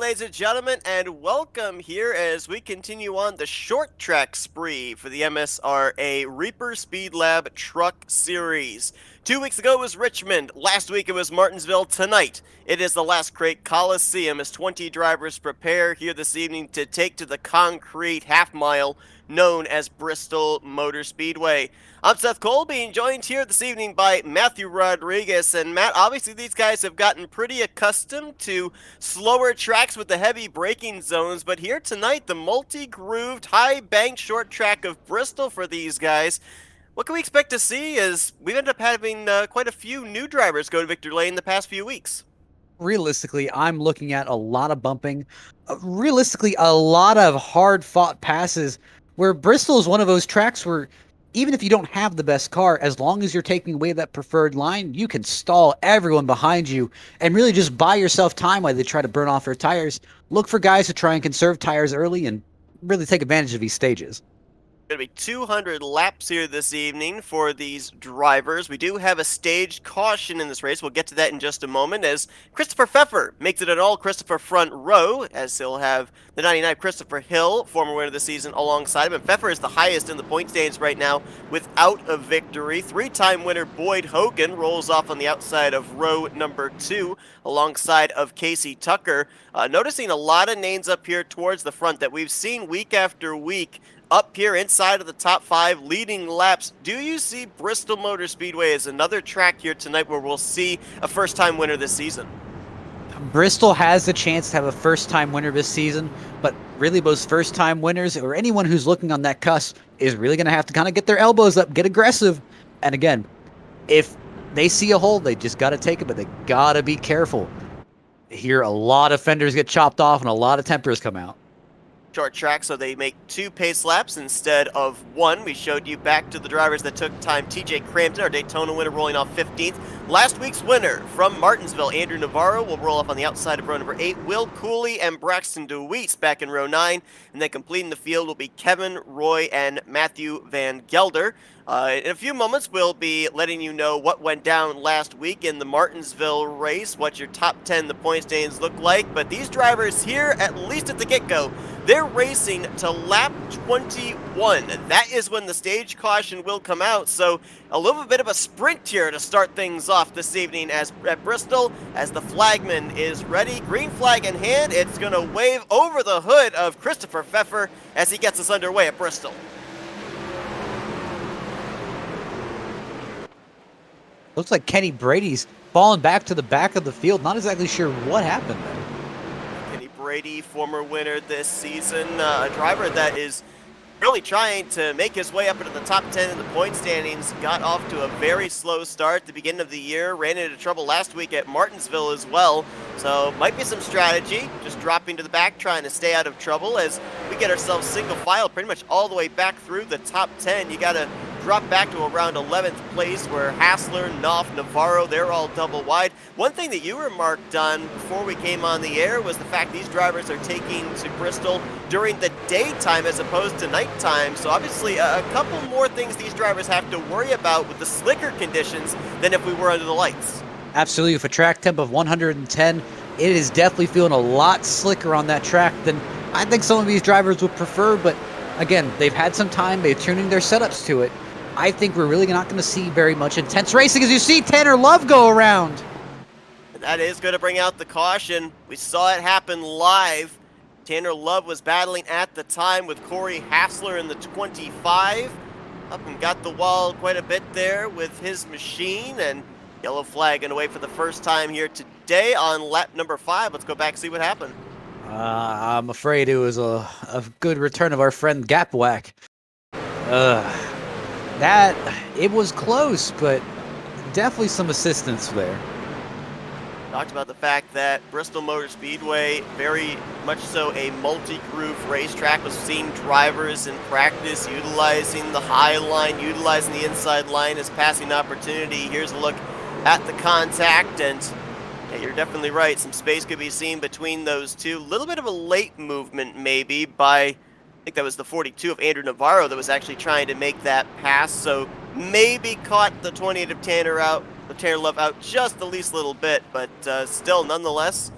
ladies and gentlemen, and welcome here as we continue on the short track spree for the MSRA Reaper Speedlab Truck Series. 2 weeks ago it was Richmond, last week it was Martinsville. Tonight it is the Last Crate Coliseum as 20 drivers prepare here this evening to take to the concrete half mile known as Bristol Motor Speedway. I'm Seth Cole, being joined here this evening by Matthew Rodriguez. And Matt, obviously these guys have gotten pretty accustomed to slower tracks with the heavy braking zones, but here tonight, the multi-grooved, high-banked short track of Bristol for these guys. What can we expect to see as we've ended up having quite a few new drivers go to victory lane in the past few weeks? Realistically, I'm looking at a lot of bumping. Realistically, a lot of hard-fought passes where Bristol is one of those tracks where even if you don't have the best car, as long as you're taking away that preferred line, you can stall everyone behind you and really just buy yourself time while they try to burn off their tires. Look for guys to try and conserve tires early and really take advantage of these stages. Going to be 200 laps here this evening for these drivers. We do have a staged caution in this race. We'll get to that in just a moment as Christopher Pfeffer makes it an all-Christopher front row, as he'll have the 99 Christopher Hill, former winner of the season, alongside him. And Pfeffer is the highest in the point standings right now without a victory. Three-time winner Boyd Hogan rolls off on the outside of row number 2 alongside of Casey Tucker. Noticing a lot of names up here towards the front that we've seen week after week up here inside of the top 5 leading laps. Do you see Bristol Motor Speedway as another track here tonight where we'll see a first-time winner this season? Bristol has the chance to have a first-time winner this season, but really those first-time winners or anyone who's looking on that cusp is really going to have to kind of get their elbows up, get aggressive. And again, if they see a hole, they just got to take it, but they got to be careful. Here, a lot of fenders get chopped off and a lot of tempers come out. Short track, so they make 2 pace laps instead of 1. We showed you back to the drivers that took time. TJ Crampton, our Daytona winner, rolling off 15th. Last week's winner from Martinsville, Andrew Navarro, will roll off on the outside of row number 8. Will Cooley and Braxton DeWeese back in row 9. And then completing the field will be Kevin, Roy, and Matthew Van Gelder. In a few moments, we'll be letting you know what went down last week in the Martinsville race, what your top 10 the point standings look like. But these drivers here, at least at the get-go, they're racing to lap 21. That is when the stage caution will come out. So a little bit of a sprint here to start things off this evening at Bristol as the flagman is ready. Green flag in hand. It's going to wave over the hood of Christopher Pfeffer as he gets us underway at Bristol. Looks like Kenny Brady's fallen back to the back of the field. Not exactly sure what happened there. Kenny Brady, former winner this season, a driver that is really trying to make his way up into the top 10 in the point standings. Got off to a very slow start at the beginning of the year. Ran into trouble last week at Martinsville as well. So might be some strategy, just dropping to the back, trying to stay out of trouble as we get ourselves single file pretty much all the way back through the top 10. You got to drop back to around 11th place where Hassler, Knopf, Navarro, they're all double wide. One thing that you remarked on before we came on the air was the fact these drivers are taking to Bristol during the daytime as opposed to nighttime. So obviously a couple more things these drivers have to worry about with the slicker conditions than if we were under the lights. Absolutely. With a track temp of 110, it is definitely feeling a lot slicker on that track than I think some of these drivers would prefer. But again, they've had some time. They're tuning their setups to it. I think we're really not going to see very much intense racing as you see Tanner Love go around. That is going to bring out the caution. We saw it happen live. Tanner Love was battling at the time with Corey Hassler in the 25. Up and got the wall quite a bit there with his machine, and yellow flag and away for the first time here today on lap number 5. Let's go back and see what happened. I'm afraid it was a good return of our friend Gapwack. It was close, but definitely some assistance there. Talked about the fact that Bristol Motor Speedway, very much so a multi-groove racetrack. Was seeing drivers in practice utilizing the high line, utilizing the inside line as passing opportunity. Here's a look at the contact, and yeah, you're definitely right. Some space could be seen between those two. A little bit of a late movement maybe by, I think that was the 42 of Andrew Navarro that was actually trying to make that pass. So maybe caught the 28 of Tanner Love out just the least little bit, but still, nonetheless,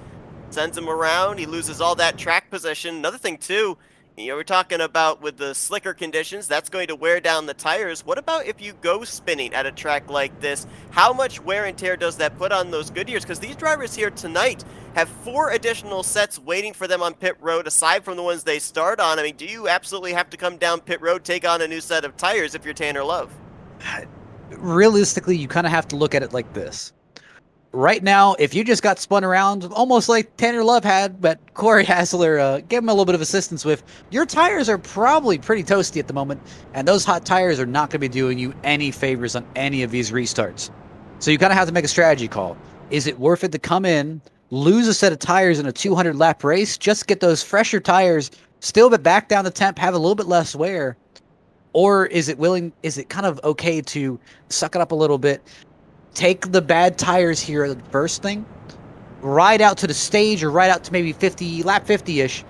Sends him around. He loses all that track position. Another thing, too, we're talking about with the slicker conditions, that's going to wear down the tires. What about if you go spinning at a track like this? How much wear and tear does that put on those Goodyears? Because these drivers here tonight have 4 additional sets waiting for them on pit road, aside from the ones they start on. I mean, do you absolutely have to come down pit road, take on a new set of tires if you're Tanner Love? Realistically, you kind of have to look at it like this. Right now, if you just got spun around, almost like Tanner Love had, but Corey Hassler gave him a little bit of assistance with, your tires are probably pretty toasty at the moment, and those hot tires are not going to be doing you any favors on any of these restarts. So you kind of have to make a strategy call. Is it worth it to come in, lose a set of tires in a 200-lap race, just get those fresher tires, still but back down the temp, have a little bit less wear? Or is it kind of okay to suck it up a little bit, take the bad tires here at the first thing, ride out to the stage or ride out to maybe lap 50-ish,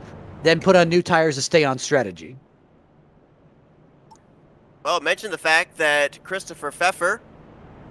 then put on new tires to stay on strategy? Well, mention the fact that Christopher Pfeffer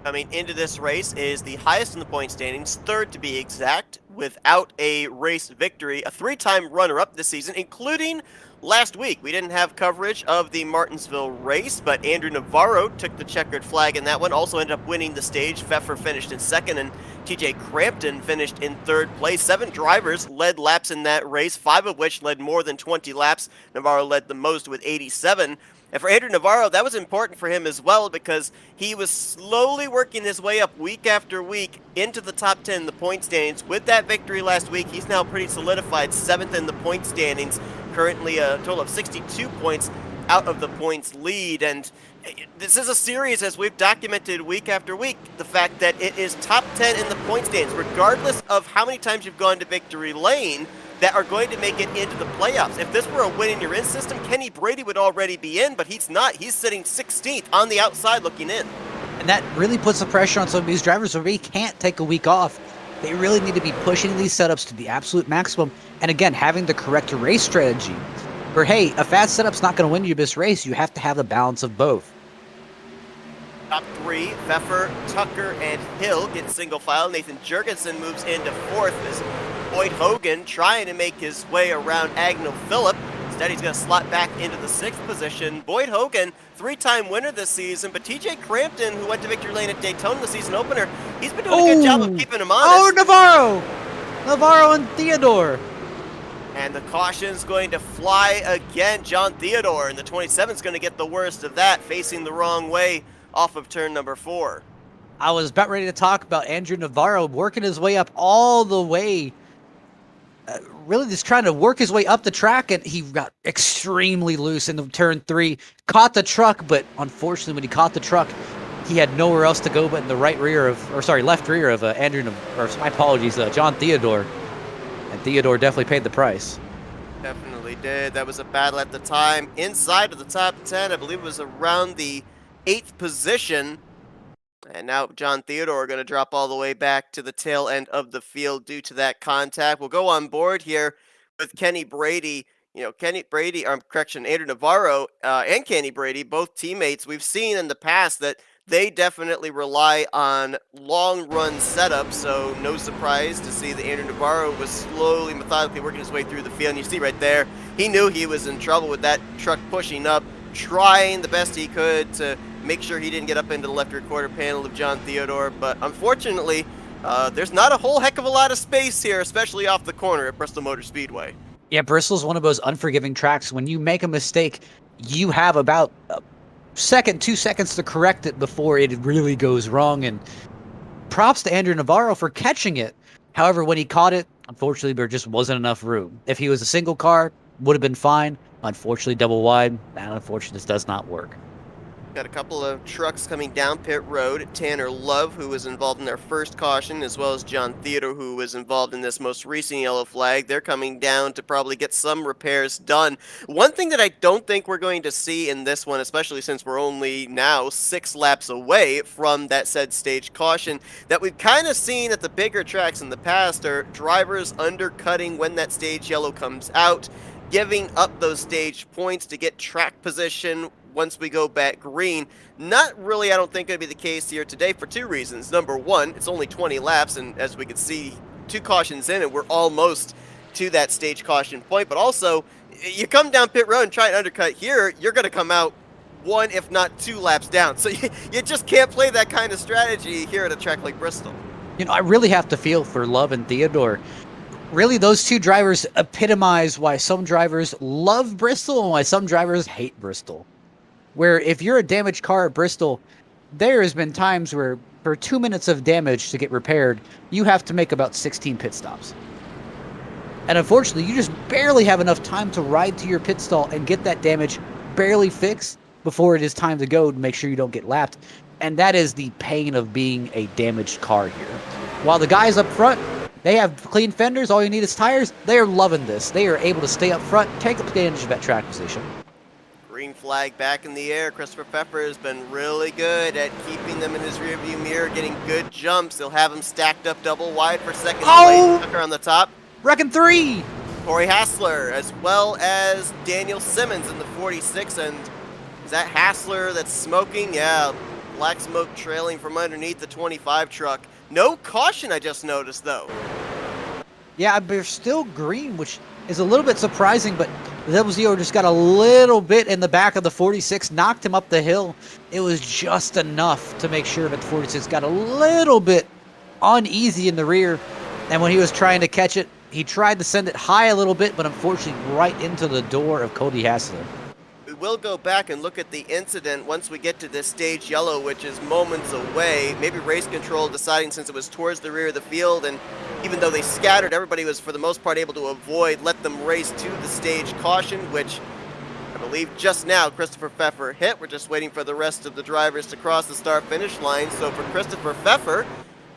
coming into this race is the highest in the point standings, 3rd to be exact, without a race victory, a 3-time runner-up this season, including last week. We didn't have coverage of the Martinsville race, but Andrew Navarro took the checkered flag in that one, also ended up winning the stage. Pfeffer finished in 2nd, and TJ Crampton finished in 3rd place. 7 drivers led laps in that race, 5 of which led more than 20 laps. Navarro led the most with 87. And for Andrew Navarro, that was important for him as well, because he was slowly working his way up week after week into the top 10 in the point standings. With that victory last week, he's now pretty solidified 7th in the point standings, currently a total of 62 points out of the points lead. And this is a series, as we've documented week after week, the fact that it is top 10 in the point standings, regardless of how many times you've gone to victory lane, that are going to make it into the playoffs. If this were a win-in-your-in system, Kenny Brady would already be in, but he's not. He's sitting 16th on the outside looking in. And that really puts the pressure on some of these drivers who really can't take a week off. They really need to be pushing these setups to the absolute maximum. And again, having the correct race strategy. Where, hey, a fast setup's not going to win you this race. You have to have the balance of both. Top 3, Pfeffer, Tucker, and Hill get single file. Nathan Jurgensen moves into 4th as Boyd Hogan trying to make his way around Agnell Phillip. Instead, he's going to slot back into the 6th position. Boyd Hogan, 3-time winner this season, but TJ Crampton, who went to victory lane at Daytona the season opener, he's been doing a good job of keeping him honest. Navarro and Theodore. And the caution's going to fly again. John Theodore in the 27's going to get the worst of that, facing the wrong way off of turn number 4. I was about ready to talk about Andrew Navarro working his way up all the way, really just trying to work his way up the track, and he got extremely loose in turn 3, caught the truck, but unfortunately when he caught the truck, he had nowhere else to go but in the left rear of John Theodore. And Theodore definitely paid the price. Definitely did. That was a battle at the time. Inside of the top 10, I believe it was around the 8th position. And now John Theodore going to drop all the way back to the tail end of the field due to that contact. We'll go on board here with Kenny Brady. Andrew Navarro and Kenny Brady, both teammates. We've seen in the past that they definitely rely on long run setups, so no surprise to see that Andrew Navarro was slowly, methodically working his way through the field. And you see right there, he knew he was in trouble with that truck pushing up, trying the best he could to make sure he didn't get up into the left rear quarter panel of John Theodore. But unfortunately, there's not a whole heck of a lot of space here, especially off the corner at Bristol Motor Speedway. Yeah, Bristol's one of those unforgiving tracks. When you make a mistake, you have about a second, 2 seconds to correct it before it really goes wrong. And props to Andrew Navarro for catching it. However, when he caught it, unfortunately, there just wasn't enough room. If he was a single car, would have been fine. Unfortunately, double wide, and unfortunately, this does not work. Got a couple of trucks coming down pit road. Tanner Love, who was involved in their first caution, as well as John Theodore, who was involved in this most recent yellow flag. They're coming down to probably get some repairs done. One thing that I don't think we're going to see in this one, especially since we're only now 6 laps away from that said stage caution, that we've kind of seen at the bigger tracks in the past are drivers undercutting when that stage yellow comes out, giving up those stage points to get track position once we go back green. Not really, I don't think, going to be the case here today for 2 reasons. Number one, it's only 20 laps, and as we can see, two cautions in, and we're almost to that stage caution point. But also, you come down pit road and try and undercut here, you're going to come out one, if not two laps down. So you just can't play that kind of strategy here at a track like Bristol. I really have to feel for Love and Theodore. Really, those two drivers epitomize why some drivers love Bristol and why some drivers hate Bristol. Where if you're a damaged car at Bristol, there has been times where for 2 minutes of damage to get repaired, you have to make about 16 pit stops. And unfortunately, you just barely have enough time to ride to your pit stall and get that damage barely fixed before it is time to go to make sure you don't get lapped. And that is the pain of being a damaged car here. While the guys up front, they have clean fenders, all you need is tires, they are loving this. They are able to stay up front, take advantage of that track position. Green flag back in the air. Christopher Pfeffer has been really good at keeping them in his rearview mirror, getting good jumps. He'll have them stacked up double wide for second place. Tucker on the top. Wrecking 3! Corey Hassler, as well as Daniel Simmons in the 46. And is that Hassler that's smoking? Yeah, black smoke trailing from underneath the 25 truck. No caution, I just noticed, though. Yeah, but they're still green, which is a little bit surprising, but the WZO just got a little bit in the back of the 46, knocked him up the hill. It was just enough to make sure that the 46 got a little bit uneasy in the rear. And when he was trying to catch it, he tried to send it high a little bit, but unfortunately right into the door of Cody Hassler. We will go back and look at the incident once we get to this stage yellow, which is moments away. Maybe race control deciding, since it was towards the rear of the field, and even though they scattered, everybody was for the most part able to avoid, let them race to the stage caution, which I believe just now Christopher Pfeffer hit. We're just waiting for the rest of the drivers to cross the start-finish line. So for Christopher Pfeffer,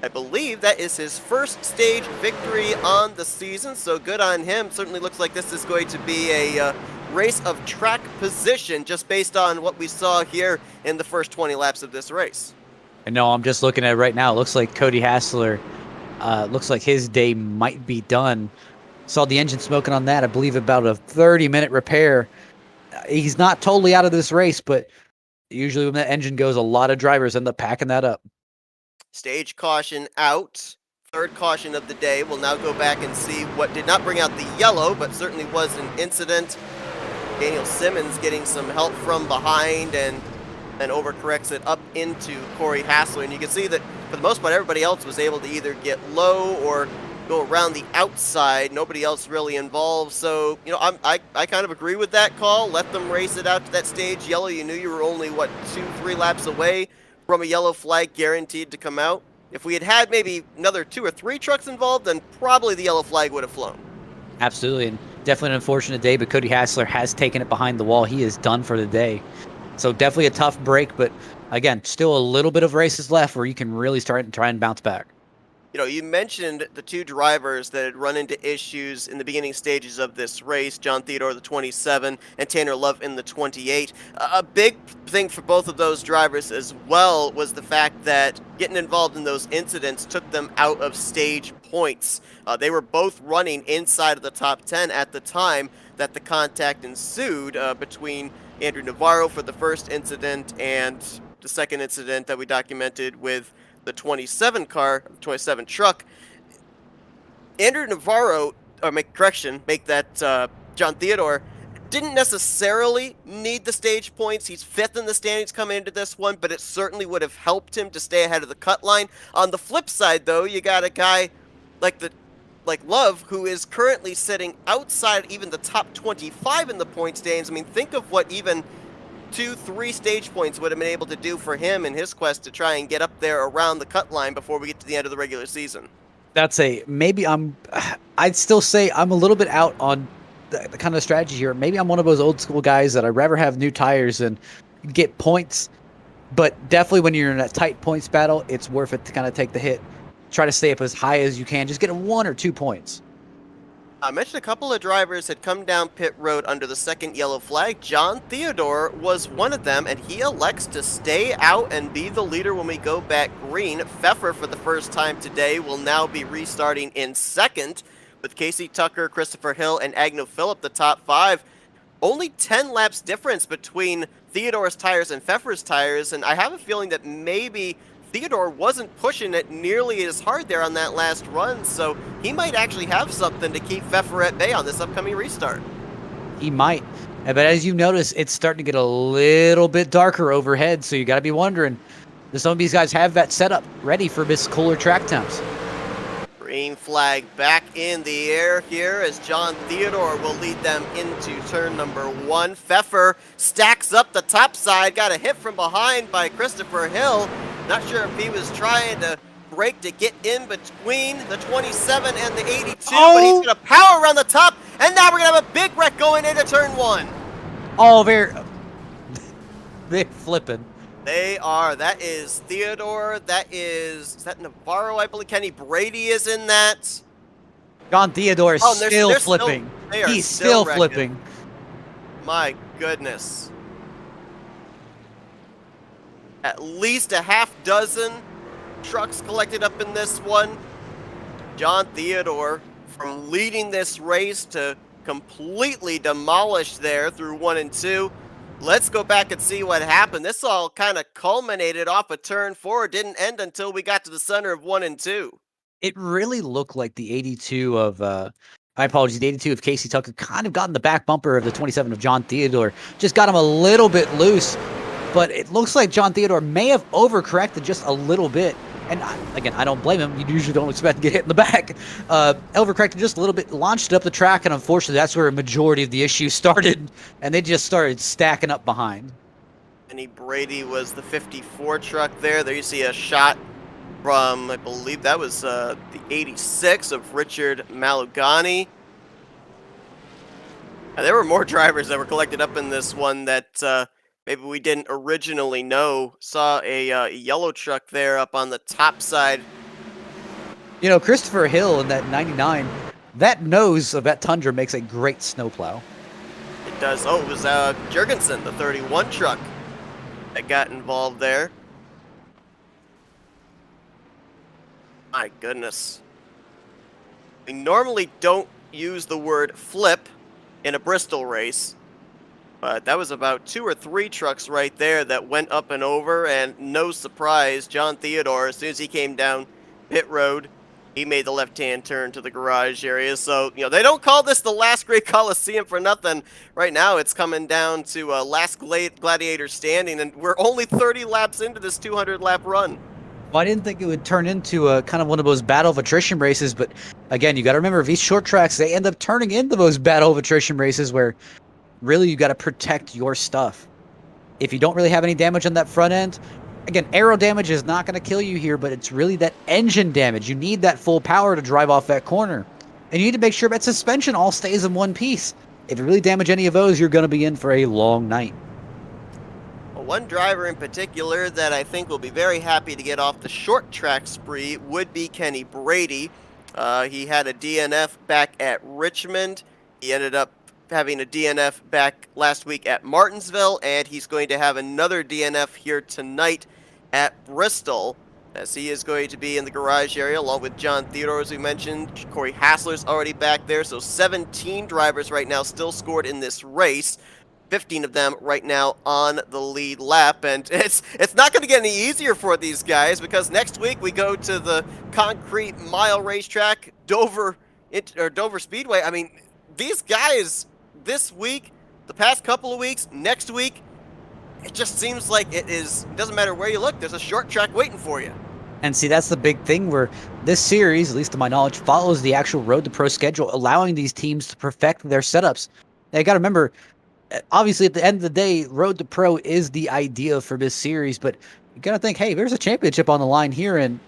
I believe that is his first stage victory on the season, so good on him. Certainly looks like this is going to be a race of track position just based on what we saw here in the first 20 laps of this race. And no, I'm just looking at it right now. It looks like Cody Hassler, looks like his day might be done. Saw the engine smoking on that. I believe about a 30-minute repair. He's not totally out of this race, but usually when that engine goes, a lot of drivers end up packing that up. Stage caution out. Third caution of the day. We'll now go back and see what did not bring out the yellow, but certainly was an incident. Daniel Simmons getting some help from behind and then overcorrects it up into Corey Hassler. And you can see that for the most part, everybody else was able to either get low or go around the outside. Nobody else really involved. So, I kind of agree with that call. Let them race it out to that stage yellow. You knew you were only, 2-3 laps away from a yellow flag guaranteed to come out. If we had had maybe another 2 or 3 trucks involved, then probably the yellow flag would have flown. Absolutely, and definitely an unfortunate day, but Cody Hassler has taken it behind the wall. He is done for the day. So definitely a tough break, but again, still a little bit of races left where you can really start and try and bounce back. You mentioned the two drivers that had run into issues in the beginning stages of this race, John Theodore, the 27, and Tanner Love in the 28. A big thing for both of those drivers as well was the fact that getting involved in those incidents took them out of stage points. They were both running inside of the top 10 at the time that the contact ensued between Andrew Navarro for the first incident and the second incident that we documented with the 27 car, 27 truck. Andrew Navarro, make that John Theodore, didn't necessarily need the stage points. He's 5th in the standings coming into this one, but it certainly would have helped him to stay ahead of the cut line. On the flip side, though, you got a guy like Love, who is currently sitting outside even the top 25 in the point standings. I mean, think of what even 2-3 stage points would have been able to do for him in his quest to try and get up there around the cut line before we get to the end of the regular season. I'd still say I'm a little bit out on the kind of strategy here. Maybe I'm one of those old school guys that I'd rather have new tires and get points, but definitely when you're in a tight points battle, it's worth it to kind of take the hit. Try to stay up as high as you can. Just get 1 or 2 points. I mentioned a couple of drivers had come down pit road under the second yellow flag. John Theodore was one of them, and he elects to stay out and be the leader when we go back green. Pfeffer, for the first time today, will now be restarting in second, with Casey Tucker, Christopher Hill, and Agno Phillip the top 5. Only 10 laps difference between Theodore's tires and Pfeffer's tires, and I have a feeling that maybe Theodore wasn't pushing it nearly as hard there on that last run, so he might actually have something to keep Pfeffer at bay on this upcoming restart. He might. But as you notice, it's starting to get a little bit darker overhead, so you got to be wondering, do some of these guys have that setup ready for this cooler track temps? Green flag back in the air here as John Theodore will lead them into turn number 1. Pfeffer stacks up the top side, got a hit from behind by Christopher Hill. Not sure if he was trying to brake to get in between the 27 and the 82, but he's going to power around the top, and now we're going to have a big wreck going into turn 1. Oh, they're flipping. They are. That is Theodore. Is that Navarro, I believe? Kenny Brady is in that. John Theodore is still flipping. He's still flipping. My goodness. At least a half dozen trucks collected up in this one. John Theodore, from leading this race to completely demolished there through 1 and 2. Let's go back and see what happened. This all kind of culminated off a turn 4. It didn't end until we got to the center of 1 and 2. It really looked like the 82 of, my apologies, the 82 of Casey Tucker kind of got in the back bumper of the 27 of John Theodore. Just got him a little bit loose, but it looks like John Theodore may have overcorrected just a little bit. And again, I don't blame him. You usually don't expect to get hit in the back. Overcorrected just a little bit, launched up the track, and unfortunately, that's where a majority of the issues started, and they just started stacking up behind. Kenny Brady was the 54 truck there. There you see a shot from, I believe that was the 86 of Richard Malugani. And there were more drivers that were collected up in this one that maybe we didn't originally know. Saw a yellow truck there up on the top side. You know, Christopher Hill in that 99, that nose of that Tundra makes a great snowplow. It does. Oh, it was Jurgensen, the 31 truck, that got involved there. My goodness. We normally don't use the word flip in a Bristol race, but that was about 2 or 3 trucks right there that went up and over, and no surprise, John Theodore, as soon as he came down pit road, he made the left-hand turn to the garage area. So, you know, they don't call this the last great Coliseum for nothing. Right now, it's coming down to last gladiator standing, and we're only 30 laps into this 200-lap run. Well, I didn't think it would turn into a kind of one of those battle of attrition races, but again, you got to remember, these short tracks, they end up turning into those battle of attrition races where really you got to protect your stuff. If you don't really have any damage on that front end, again, aero damage is not going to kill you here, but it's really that engine damage. You need that full power to drive off that corner. And you need to make sure that suspension all stays in one piece. If you really damage any of those, you're going to be in for a long night. One driver in particular that I think will be very happy to get off the short track spree would be Kenny Brady. He had a DNF back at Richmond. He ended up having a DNF back last week at Martinsville, and he's going to have another DNF here tonight at Bristol, as he is going to be in the garage area along with John Theodore, as we mentioned. Corey Hassler's already back there, so 17 drivers right now still scored in this race. 15 of them right now on the lead lap, and it's not going to get any easier for these guys, because next week we go to the concrete mile racetrack, Dover Speedway. I mean, these guys this week, the past couple of weeks, next week, it just seems like it doesn't matter where you look, there's a short track waiting for you. And see, that's the big thing where this series, at least to my knowledge, follows the actual Road to Pro schedule, allowing these teams to perfect their setups. Now, you got to remember, obviously, at the end of the day, Road to Pro is the idea for this series, but you got to think, hey, there's a championship on the line here, and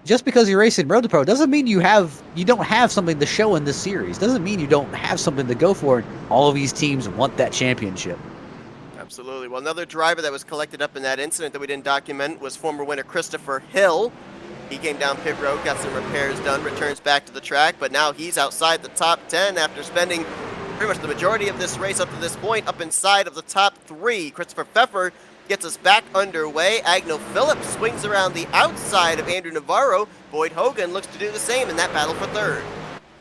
just because you're racing Road to Pro doesn't mean you don't have something to show in this series. Doesn't mean you don't have something to go for. All of these teams want that championship. Absolutely. Well, another driver that was collected up in that incident that we didn't document was former winner Christopher Hill. He came down pit road, got some repairs done, returns back to the track, but now he's outside the top 10 after spending pretty much the majority of this race up to this point up inside of the top 3. Christopher Pfeffer gets us back underway. Agno Phillips swings around the outside of Andrew Navarro. Boyd Hogan looks to do the same in that battle for third.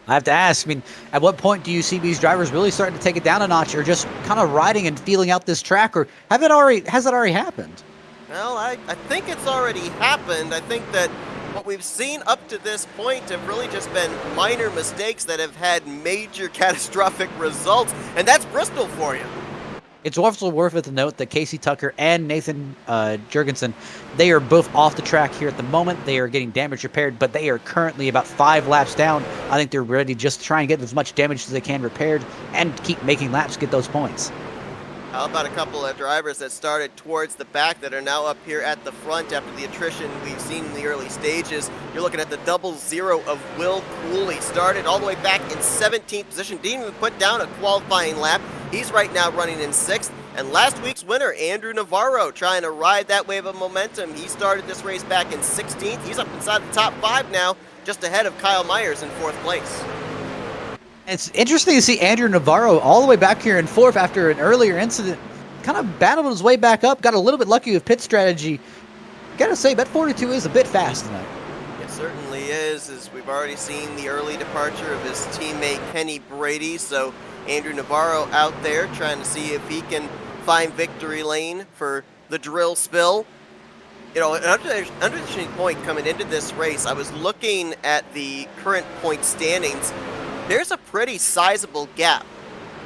I have to ask, I mean, at what point do you see these drivers really starting to take it down a notch, or just kind of riding and feeling out this track, or has it already happened? Well, I think it's already happened. I think that what we've seen up to this point have really just been minor mistakes that have had major catastrophic results, and that's Bristol for you. It's also worth it to note that Casey Tucker and Nathan Jurgensen, they are both off the track here at the moment. They are getting damage repaired, but they are currently about 5 laps down. I think they're ready just to try and get as much damage as they can repaired and keep making laps, get those points. How about a couple of drivers that started towards the back that are now up here at the front after the attrition we've seen in the early stages? You're looking at the 0-0 of Will Cooley. Started all the way back in 17th position. Didn't even put down a qualifying lap. He's right now running in 6th. And last week's winner, Andrew Navarro, trying to ride that wave of momentum. He started this race back in 16th. He's up inside the top 5 now, just ahead of Kyle Myers in 4th place. It's interesting to see Andrew Navarro all the way back here in 4th after an earlier incident. Kind of battled his way back up, got a little bit lucky with pit strategy. Gotta say, Bet 42 is a bit fast tonight. It certainly is, as we've already seen the early departure of his teammate Kenny Brady. So Andrew Navarro out there trying to see if he can find victory lane for the drill spill. You know, an interesting point coming into this race, I was looking at the current point standings. There's a pretty sizable gap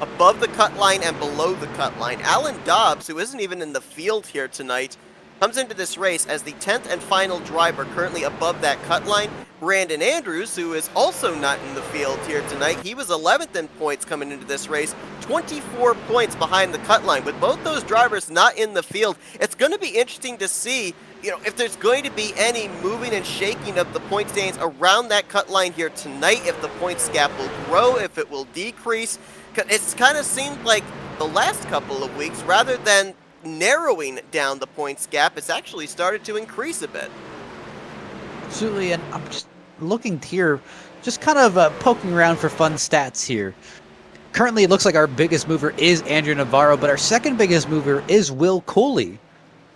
above the cut line and below the cut line. Alan Dobbs, who isn't even in the field here tonight, comes into this race as the 10th and final driver currently above that cut line. Brandon Andrews, who is also not in the field here tonight, he was 11th in points coming into this race, 24 points behind the cut line. With both those drivers not in the field, it's going to be interesting to see, you know, if there's going to be any moving and shaking of the point standings around that cut line here tonight, if the points gap will grow, if it will decrease. It's kind of seemed like the last couple of weeks, rather than narrowing down the points gap, it's actually started to increase a bit. Absolutely, and I'm just looking here, just kind of poking around for fun stats here. Currently, it looks like our biggest mover is Andrew Navarro, but our second biggest mover is Will Cooley,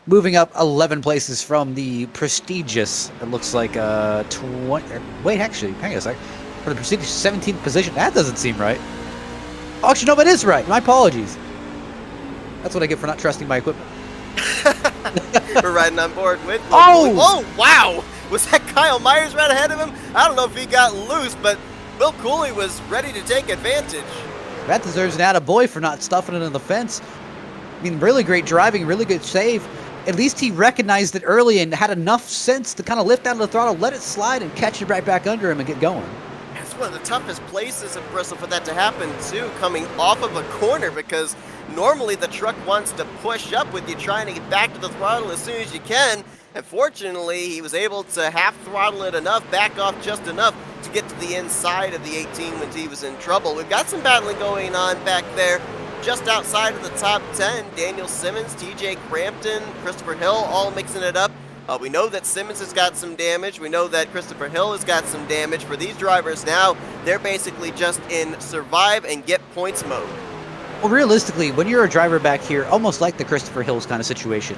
moving up 11 places from the prestigious, it looks like, 20... Wait, actually, hang on a sec. For the prestigious 17th position, that doesn't seem right. Oh, actually, no, that is right. My apologies. That's what I get for not trusting my equipment. We're riding on board with Will Oh! Cooley. Oh, wow! Was that Kyle Myers right ahead of him? I don't know if he got loose, but Will Cooley was ready to take advantage. That deserves an attaboy for not stuffing it in the fence. I mean, really great driving, really good save. At least he recognized it early and had enough sense to kind of lift out of the throttle, let it slide, and catch it right back under him and get going. It's one of the toughest places in Bristol for that to happen, too, coming off of a corner, because normally the truck wants to push up with you, trying to get back to the throttle as soon as you can. And fortunately, he was able to half throttle it enough, back off just enough to get to the inside of the 18 when he was in trouble. We've got some battling going on back there. Just outside of the top 10, Daniel Simmons, TJ Crampton, Christopher Hill all mixing it up. We know that Simmons has got some damage. We know that Christopher Hill has got some damage. For these drivers now, they're basically just in survive and get points mode. Well, realistically, when you're a driver back here, almost like the Christopher Hills kind of situation,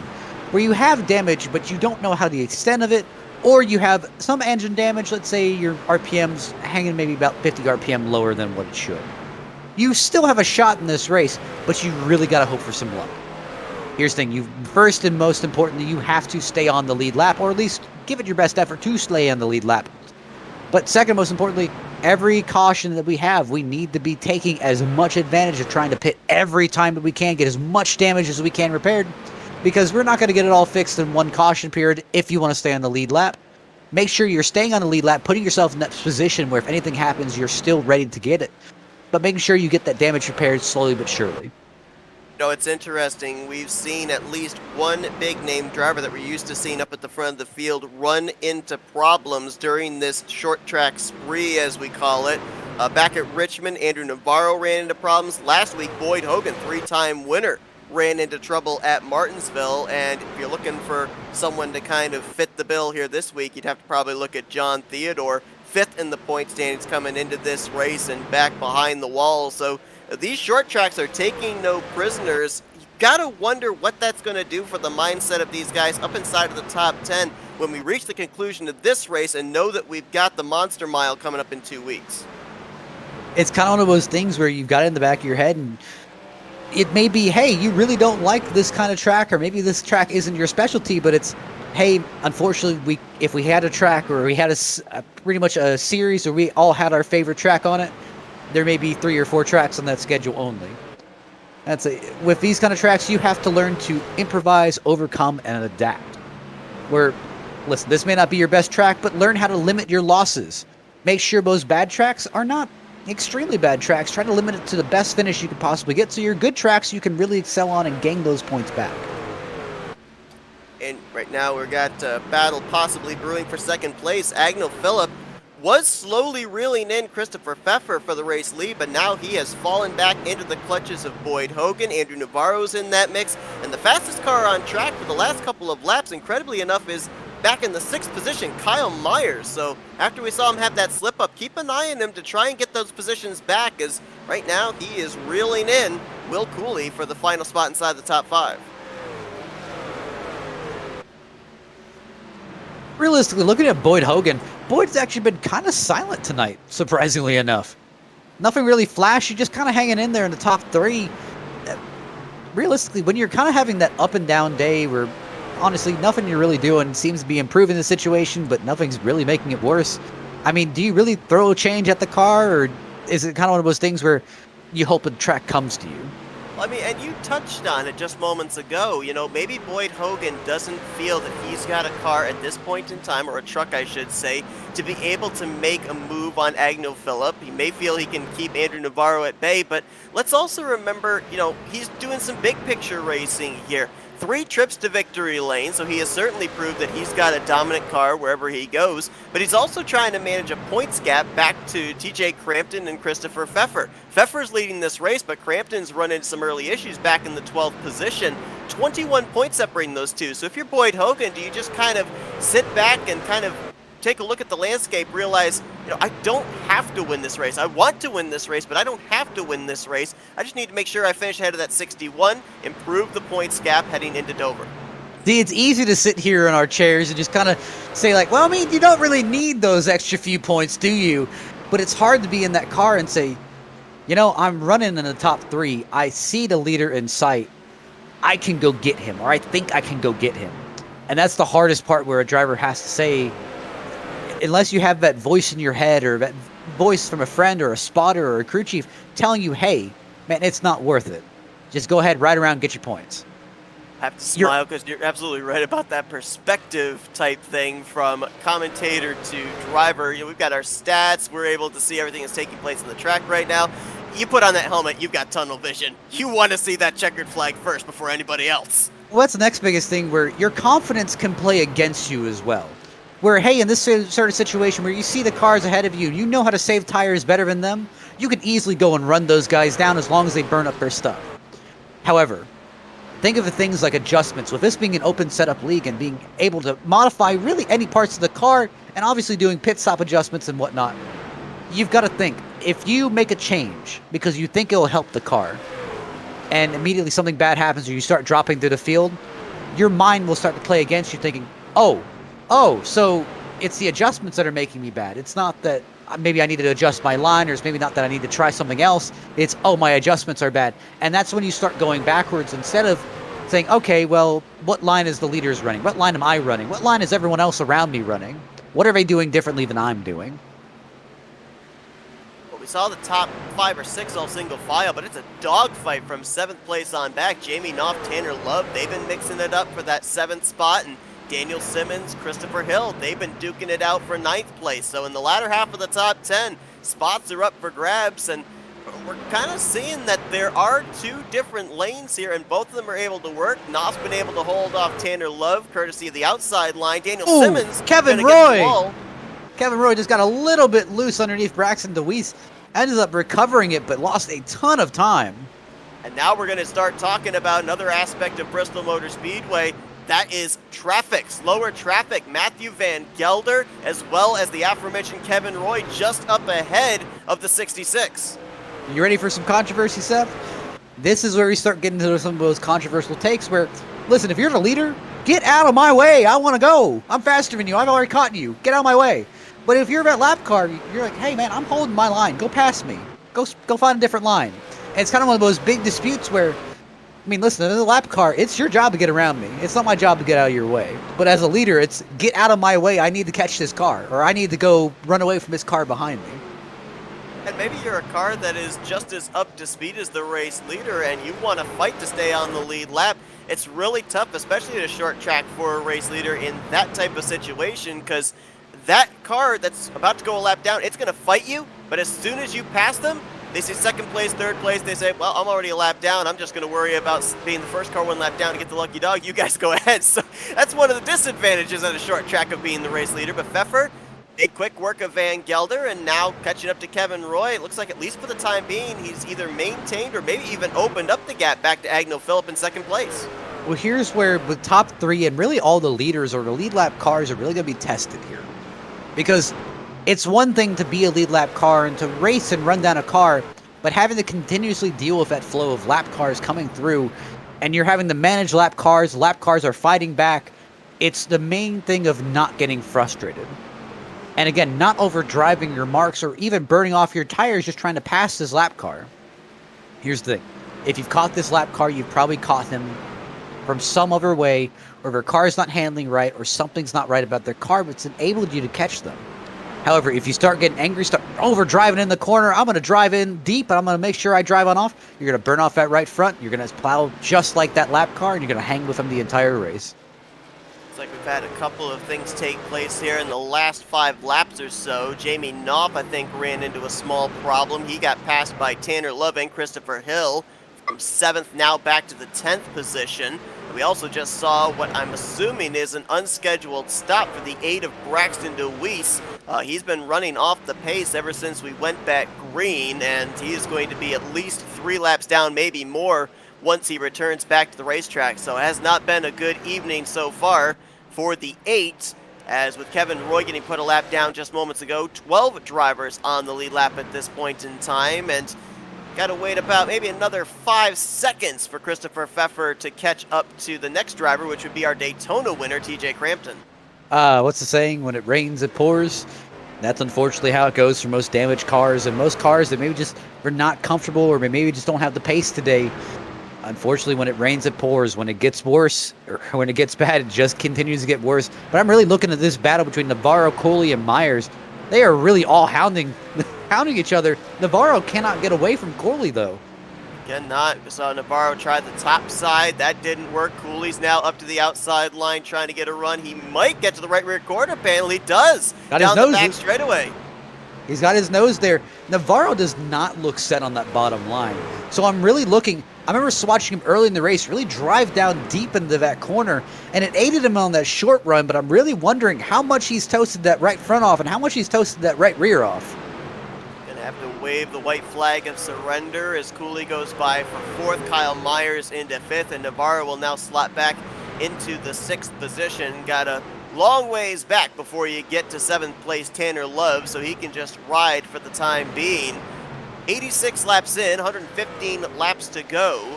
where you have damage, but you don't know how the extent of it, or you have some engine damage, let's say your RPM's hanging maybe about 50 RPM lower than what it should. You still have a shot in this race, but you really got to hope for some luck. Here's the thing, you first and most importantly, you have to stay on the lead lap, or at least give it your best effort to stay on the lead lap. But second most importantly, every caution that we have, we need to be taking as much advantage of trying to pit every time that we can, get as much damage as we can repaired, because we're not going to get it all fixed in one caution period if you want to stay on the lead lap. Make sure you're staying on the lead lap, putting yourself in that position where if anything happens, you're still ready to get it. But making sure you get that damage repaired slowly but surely. You know, it's interesting. We've seen at least one big-name driver that we're used to seeing up at the front of the field run into problems during this short track spree, as we call it. Back at Richmond, Andrew Navarro ran into problems. Last week, Boyd Hogan, three-time winner, ran into trouble at Martinsville. And if you're looking for someone to kind of fit the bill here this week, you'd have to probably look at John Theodore, 5th in the point standings coming into this race and back behind the wall. So these short tracks are taking no prisoners. You gotta wonder what that's going to do for the mindset of these guys up inside of the top 10 when we reach the conclusion of this race and know that we've got the Monster Mile coming up in 2 weeks. It's kind of one of those things where you've got it in the back of your head, and it may be, hey, you really don't like this kind of track, or maybe this track isn't your specialty, but it's, hey, unfortunately, if we had a track or we had pretty much a series where we all had our favorite track on it, there may be 3 or 4 tracks on that schedule only. With these kind of tracks, you have to learn to improvise, overcome, and adapt. Where, listen, this may not be your best track, but learn how to limit your losses. Make sure those bad tracks are not extremely bad tracks. Try to limit it to the best finish you could possibly get, so your good tracks you can really excel on and gain those points back. And right now we've got a battle possibly brewing for second place. Agno Phillip was slowly reeling in Christopher Pfeffer for the race lead, but now he has fallen back into the clutches of Boyd Hogan. Andrew Navarro's in that mix, and the fastest car on track for the last couple of laps, incredibly enough, is back in the 6th position, Kyle Myers. So after we saw him have that slip up, keep an eye on him to try and get those positions back, as right now he is reeling in Will Cooley for the final spot inside the top 5. Realistically, looking at Boyd Hogan, Boyd's actually been kind of silent tonight, surprisingly enough. Nothing really flashy, just kind of hanging in there in the top 3. Realistically, when you're kind of having that up and down day where, honestly, nothing you're really doing seems to be improving the situation, but nothing's really making it worse. I mean, do you really throw a change at the car, or is it kind of one of those things where you hope the track comes to you? I mean, and you touched on it just moments ago. You know, maybe Boyd Hogan doesn't feel that he's got a car at this point in time, or a truck, I should say, to be able to make a move on Agno Phillip. He may feel he can keep Andrew Navarro at bay, but let's also remember, you know, he's doing some big picture racing here. 3 trips to victory lane, so he has certainly proved that he's got a dominant car wherever he goes, but he's also trying to manage a points gap back to TJ Crampton and Christopher Pfeffer. Pfeffer's leading this race, but Crampton's run into some early issues back in the 12th position. 21 points separating those two. So if you're Boyd Hogan, do you just kind of sit back and kind of take a look at the landscape, realize, you know, I don't have to win this race. I want to win this race, but I don't have to win this race. I just need to make sure I finish ahead of that 61, improve the points gap heading into Dover. See, it's easy to sit here in our chairs and just kind of say, like, well, I mean, you don't really need those extra few points, do you? But it's hard to be in that car and say, you know, I'm running in the top 3. I see the leader in sight. I can go get him, or I think I can go get him. And that's the hardest part, where a driver has to say, unless you have that voice in your head, or that voice from a friend or a spotter or a crew chief telling you, hey, man, it's not worth it. Just go ahead, ride around, get your points. I have to smile because you're absolutely right about that perspective type thing from commentator to driver. You know, we've got our stats. We're able to see everything that's taking place on the track right now. You put on that helmet, you've got tunnel vision. You want to see that checkered flag first before anybody else. Well, that's the next biggest thing, where your confidence can play against you as well. Where, hey, in this sort of situation where you see the cars ahead of you, you know how to save tires better than them, you can easily go and run those guys down as long as they burn up their stuff. However, think of the things like adjustments. With this being an open setup league and being able to modify really any parts of the car, and obviously doing pit stop adjustments and whatnot, you've got to think, if you make a change because you think it'll help the car, and immediately something bad happens or you start dropping through the field, your mind will start to play against you, thinking, oh, so it's the adjustments that are making me bad. It's not that maybe I need to adjust my line, or it's maybe not that I need to try something else. It's, oh, my adjustments are bad. And that's when you start going backwards, instead of saying, okay, well, what line is the leaders running? What line am I running? What line is everyone else around me running? What are they doing differently than I'm doing? Well, we saw the top 5 or 6 all single file, but it's a dogfight from 7th place on back. Jamie Knopf, Tanner Love, they've been mixing it up for that 7th spot, and Daniel Simmons, Christopher Hill, they've been duking it out for 9th place. So in the latter half of the top 10, spots are up for grabs, and we're kind of seeing that there are 2 different lanes here, and both of them are able to work. Knopf's been able to hold off Tanner Love, courtesy of the outside line. Daniel Simmons, Kevin Roy! Kevin Roy just got a little bit loose underneath Braxton DeWeese, ended up recovering it, but lost a ton of time. And now we're going to start talking about another aspect of Bristol Motor Speedway. That is traffic, slower traffic. Matthew Van Gelder, as well as the aforementioned Kevin Roy, just up ahead of the 66. You ready for some controversy, Seth? This is where we start getting into some of those controversial takes where, listen, if you're the leader, get out of my way. I want to go. I'm faster than you. I've already caught you. Get out of my way. But if you're that lap car, you're like, hey, man, I'm holding my line. Go past me. Go find a different line. And it's kind of one of those big disputes where, I mean, listen, in the lap car, it's your job to get around me. It's not my job to get out of your way. But as a leader, it's get out of my way. I need to catch this car, or I need to go run away from this car behind me. And maybe you're a car that is just as up to speed as the race leader and you want to fight to stay on the lead lap. It's really tough, especially at a short track for a race leader in that type of situation, because that car that's about to go a lap down, it's going to fight you, but as soon as you pass them, they say second place, third place, they say, well, I'm already a lap down, I'm just going to worry about being the first car one lap down to get the lucky dog, you guys go ahead. So that's one of the disadvantages at a short track of being the race leader. But Pfeffer, a quick work of Van Gelder, and now catching up to Kevin Roy. It looks like, at least for the time being, he's either maintained or maybe even opened up the gap back to Agno Phillip in second place. Well, here's where the top three and really all the leaders or the lead lap cars are really going to be tested here. Because it's one thing to be a lead lap car and to race and run down a car, but having to continuously deal with that flow of lap cars coming through, and you're having to manage lap cars are fighting back, it's the main thing of not getting frustrated. And again, not overdriving your marks or even burning off your tires just trying to pass this lap car. Here's the thing. If you've caught this lap car, you've probably caught him from some other way, or their car's not handling right, or something's not right about their car, but it's enabled you to catch them. However, if you start getting angry, start overdriving in the corner, I'm going to drive in deep, and I'm going to make sure I drive on off, you're going to burn off that right front, you're going to plow just like that lap car, and you're going to hang with them the entire race. Looks like we've had a couple of things take place here in the last 5 laps or so. Jamie Knopf, I think, ran into a small problem. He got passed by Tanner Love and Christopher Hill from 7th now back to the 10th position. And we also just saw what I'm assuming is an unscheduled stop for the 8 of Braxton DeWeese. He's been running off the pace ever since we went back green, and he's going to be at least 3 laps down, maybe more, once he returns back to the racetrack. So it has not been a good evening so far for the 8, as with Kevin Roy getting put a lap down just moments ago, 12 drivers on the lead lap at this point in time, and got to wait about maybe another 5 seconds for Christopher Pfeffer to catch up to the next driver, which would be our Daytona winner, TJ Crampton. What's the saying? When it rains, it pours. That's unfortunately how it goes for most damaged cars, and most cars that maybe just are not comfortable or maybe just don't have the pace today. Unfortunately, when it rains, it pours. When it gets worse, or when it gets bad, it just continues to get worse. But I'm really looking at this battle between Navarro, Coley, and Myers. They are really all hounding each other. Navarro cannot get away from Coley, though. Again, not. We saw Navarro try the top side. That didn't work. Cooley's now up to the outside line trying to get a run. He might get to the right rear quarter panel. He does. Got down his the nose. back straightaway. He's got his nose there. Navarro does not look set on that bottom line. So I'm really looking. I remember watching him early in the race really drive down deep into that corner, and it aided him on that short run, but I'm really wondering how much he's toasted that right front off and how much he's toasted that right rear off. Gonna have to wave the white flag of surrender as Cooley goes by for 4th, Kyle Myers into 5th, and Navarro will now slot back into the 6th position. Got a long ways back before you get to 7th place Tanner Love, so he can just ride for the time being. 86 laps in, 115 laps to go.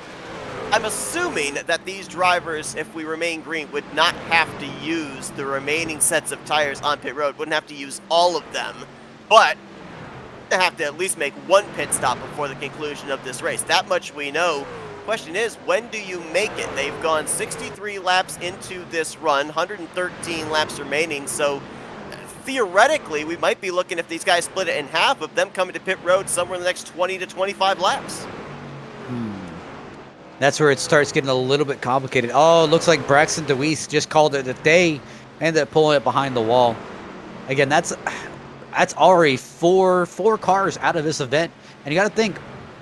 I'm assuming that these drivers, if we remain green, would not have to use the remaining sets of tires on pit road, wouldn't have to use all of them, but they have to at least make one pit stop before the conclusion of this race. That much we know. Question is, when do you make it? They've gone 63 laps into this run, 113 laps remaining, so theoretically, we might be looking, if these guys split it in half, of them coming to pit road somewhere in the next 20 to 25 laps. That's where it starts getting a little bit complicated. Oh, it looks like Braxton DeWeese just called it that they ended up pulling it behind the wall. Again, that's already four cars out of this event. And you got to think,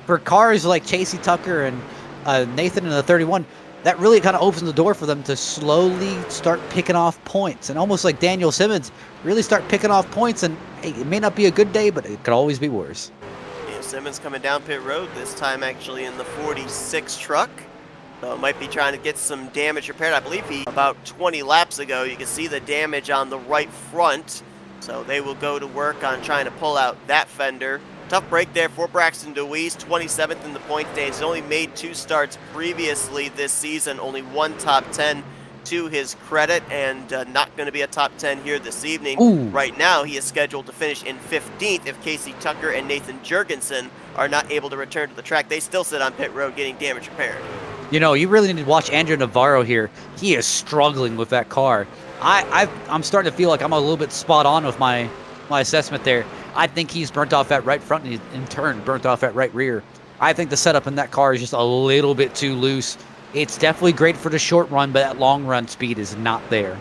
for cars like Chasey Tucker and Nathan in the 31, that really kind of opens the door for them to slowly start picking off points. And almost like Daniel Simmons, really start picking off points. And hey, it may not be a good day, but it could always be worse. Daniel Simmons coming down pit road, this time actually in the 46 truck. So might be trying to get some damage repaired. I believe about 20 laps ago, you can see the damage on the right front. So they will go to work on trying to pull out that fender. Tough break there for Braxton DeWeese, 27th in the point standings. He's only made 2 starts previously this season, only 1 top 10, to his credit, and not going to be a top 10 here this evening. Ooh. Right now, he is scheduled to finish in 15th if Casey Tucker and Nathan Jurgensen are not able to return to the track. They still sit on pit road getting damage repaired. You know, you really need to watch Andrew Navarro here. He is struggling with that car. I'm starting to feel like I'm a little bit spot on with my assessment there. I think he's burnt off that right front and he's in turn burnt off that right rear. I think the setup in that car is just a little bit too loose. It's definitely great for the short run, but that long run speed is not there.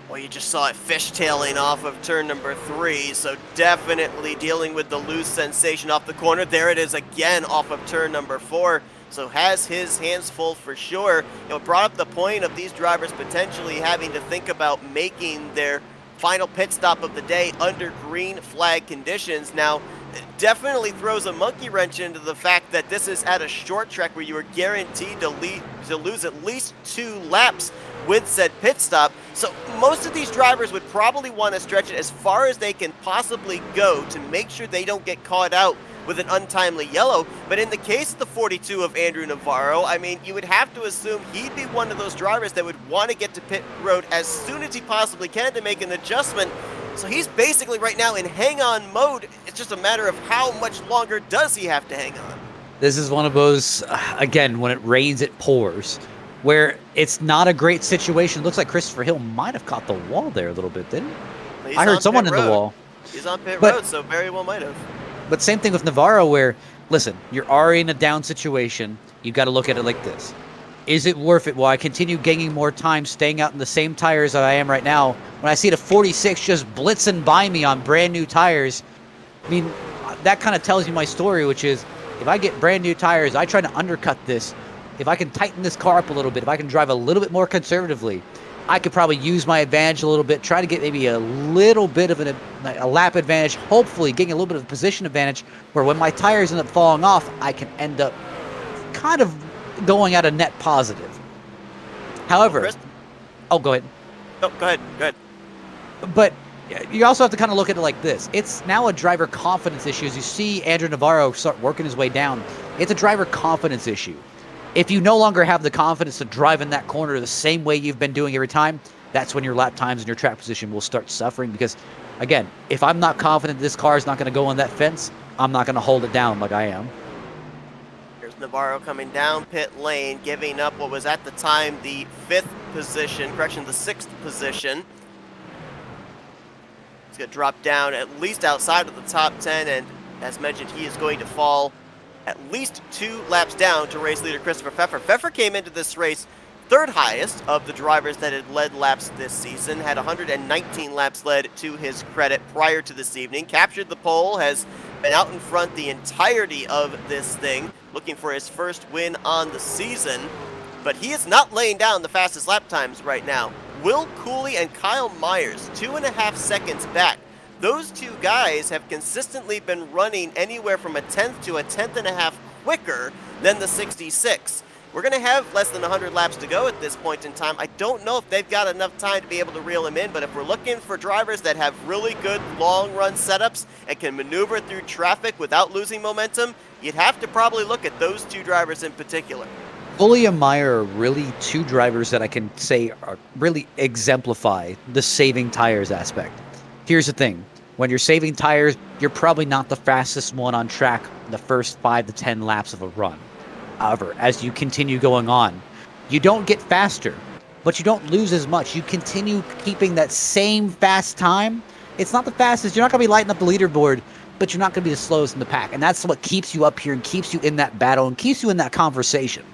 Well, you just saw it fishtailing off of turn number 3, so definitely dealing with the loose sensation off the corner. There it is again off of turn number 4. So has his hands full for sure. You know, brought up the point of these drivers potentially having to think about making their final pit stop of the day under green flag conditions. Now, it definitely throws a monkey wrench into the fact that this is at a short track where you are guaranteed to lose at least 2 laps with said pit stop. So most of these drivers would probably want to stretch it as far as they can possibly go to make sure they don't get caught out with an untimely yellow. But in the case of the 42 of Andrew Navarro, I mean, you would have to assume he'd be one of those drivers that would want to get to pit road as soon as he possibly can to make an adjustment. So he's basically right now in hang-on mode. It's just a matter of how much longer does he have to hang on. This is one of those, again, when it rains, it pours, where it's not a great situation. It looks like Christopher Hill might have caught the wall there a little bit, didn't he? I heard someone in the wall. He's on pit road, so very well might have. But same thing with Navarro where, listen, you're already in a down situation. You got to look at it like this. Is it worth it? Will I continue gaining more time staying out in the same tires that I am right now? When I see the 46 just blitzing by me on brand new tires, I mean, that kind of tells you my story, which is if I get brand new tires, I try to undercut this. If I can tighten this car up a little bit, if I can drive a little bit more conservatively, I could probably use my advantage a little bit, try to get maybe a little bit of a lap advantage, hopefully getting a little bit of a position advantage where when my tires end up falling off, I can end up kind of going at a net positive. However, go ahead. Oh, go ahead. But you also have to kind of look at it like this. It's now a driver confidence issue. As you see Andrew Navarro start working his way down, it's a driver confidence issue. If you no longer have the confidence to drive in that corner the same way you've been doing every time, that's when your lap times and your track position will start suffering. Because, again, if I'm not confident this car is not going to go on that fence, I'm not going to hold it down like I am. Here's Navarro coming down pit lane, giving up what was at the time the 5th position, the 6th position. He's going to drop down at least outside of the top 10, and as mentioned, he is going to fall at least 2 laps down to race leader Christopher Pfeffer. Pfeffer came into this race 3rd highest of the drivers that had led laps this season, had 119 laps led to his credit prior to this evening, captured the pole, has been out in front the entirety of this thing, looking for his first win on the season, but he is not laying down the fastest lap times right now. Will Cooley and Kyle Myers, 2.5 seconds back. Those 2 guys have consistently been running anywhere from a 10th to a 10th and a half quicker than the 66. We're going to have less than 100 laps to go at this point in time. I don't know if they've got enough time to be able to reel him in, but if we're looking for drivers that have really good long-run setups and can maneuver through traffic without losing momentum, you'd have to probably look at those 2 drivers in particular. Cooley and Meyer are really 2 drivers that I can say are really exemplify the saving tires aspect. Here's the thing. When you're saving tires, you're probably not the fastest one on track in the first 5 to 10 laps of a run. However, as you continue going on, you don't get faster, but you don't lose as much. You continue keeping that same fast time. It's not the fastest. You're not going to be lighting up the leaderboard, but you're not going to be the slowest in the pack. And that's what keeps you up here and keeps you in that battle and keeps you in that conversation.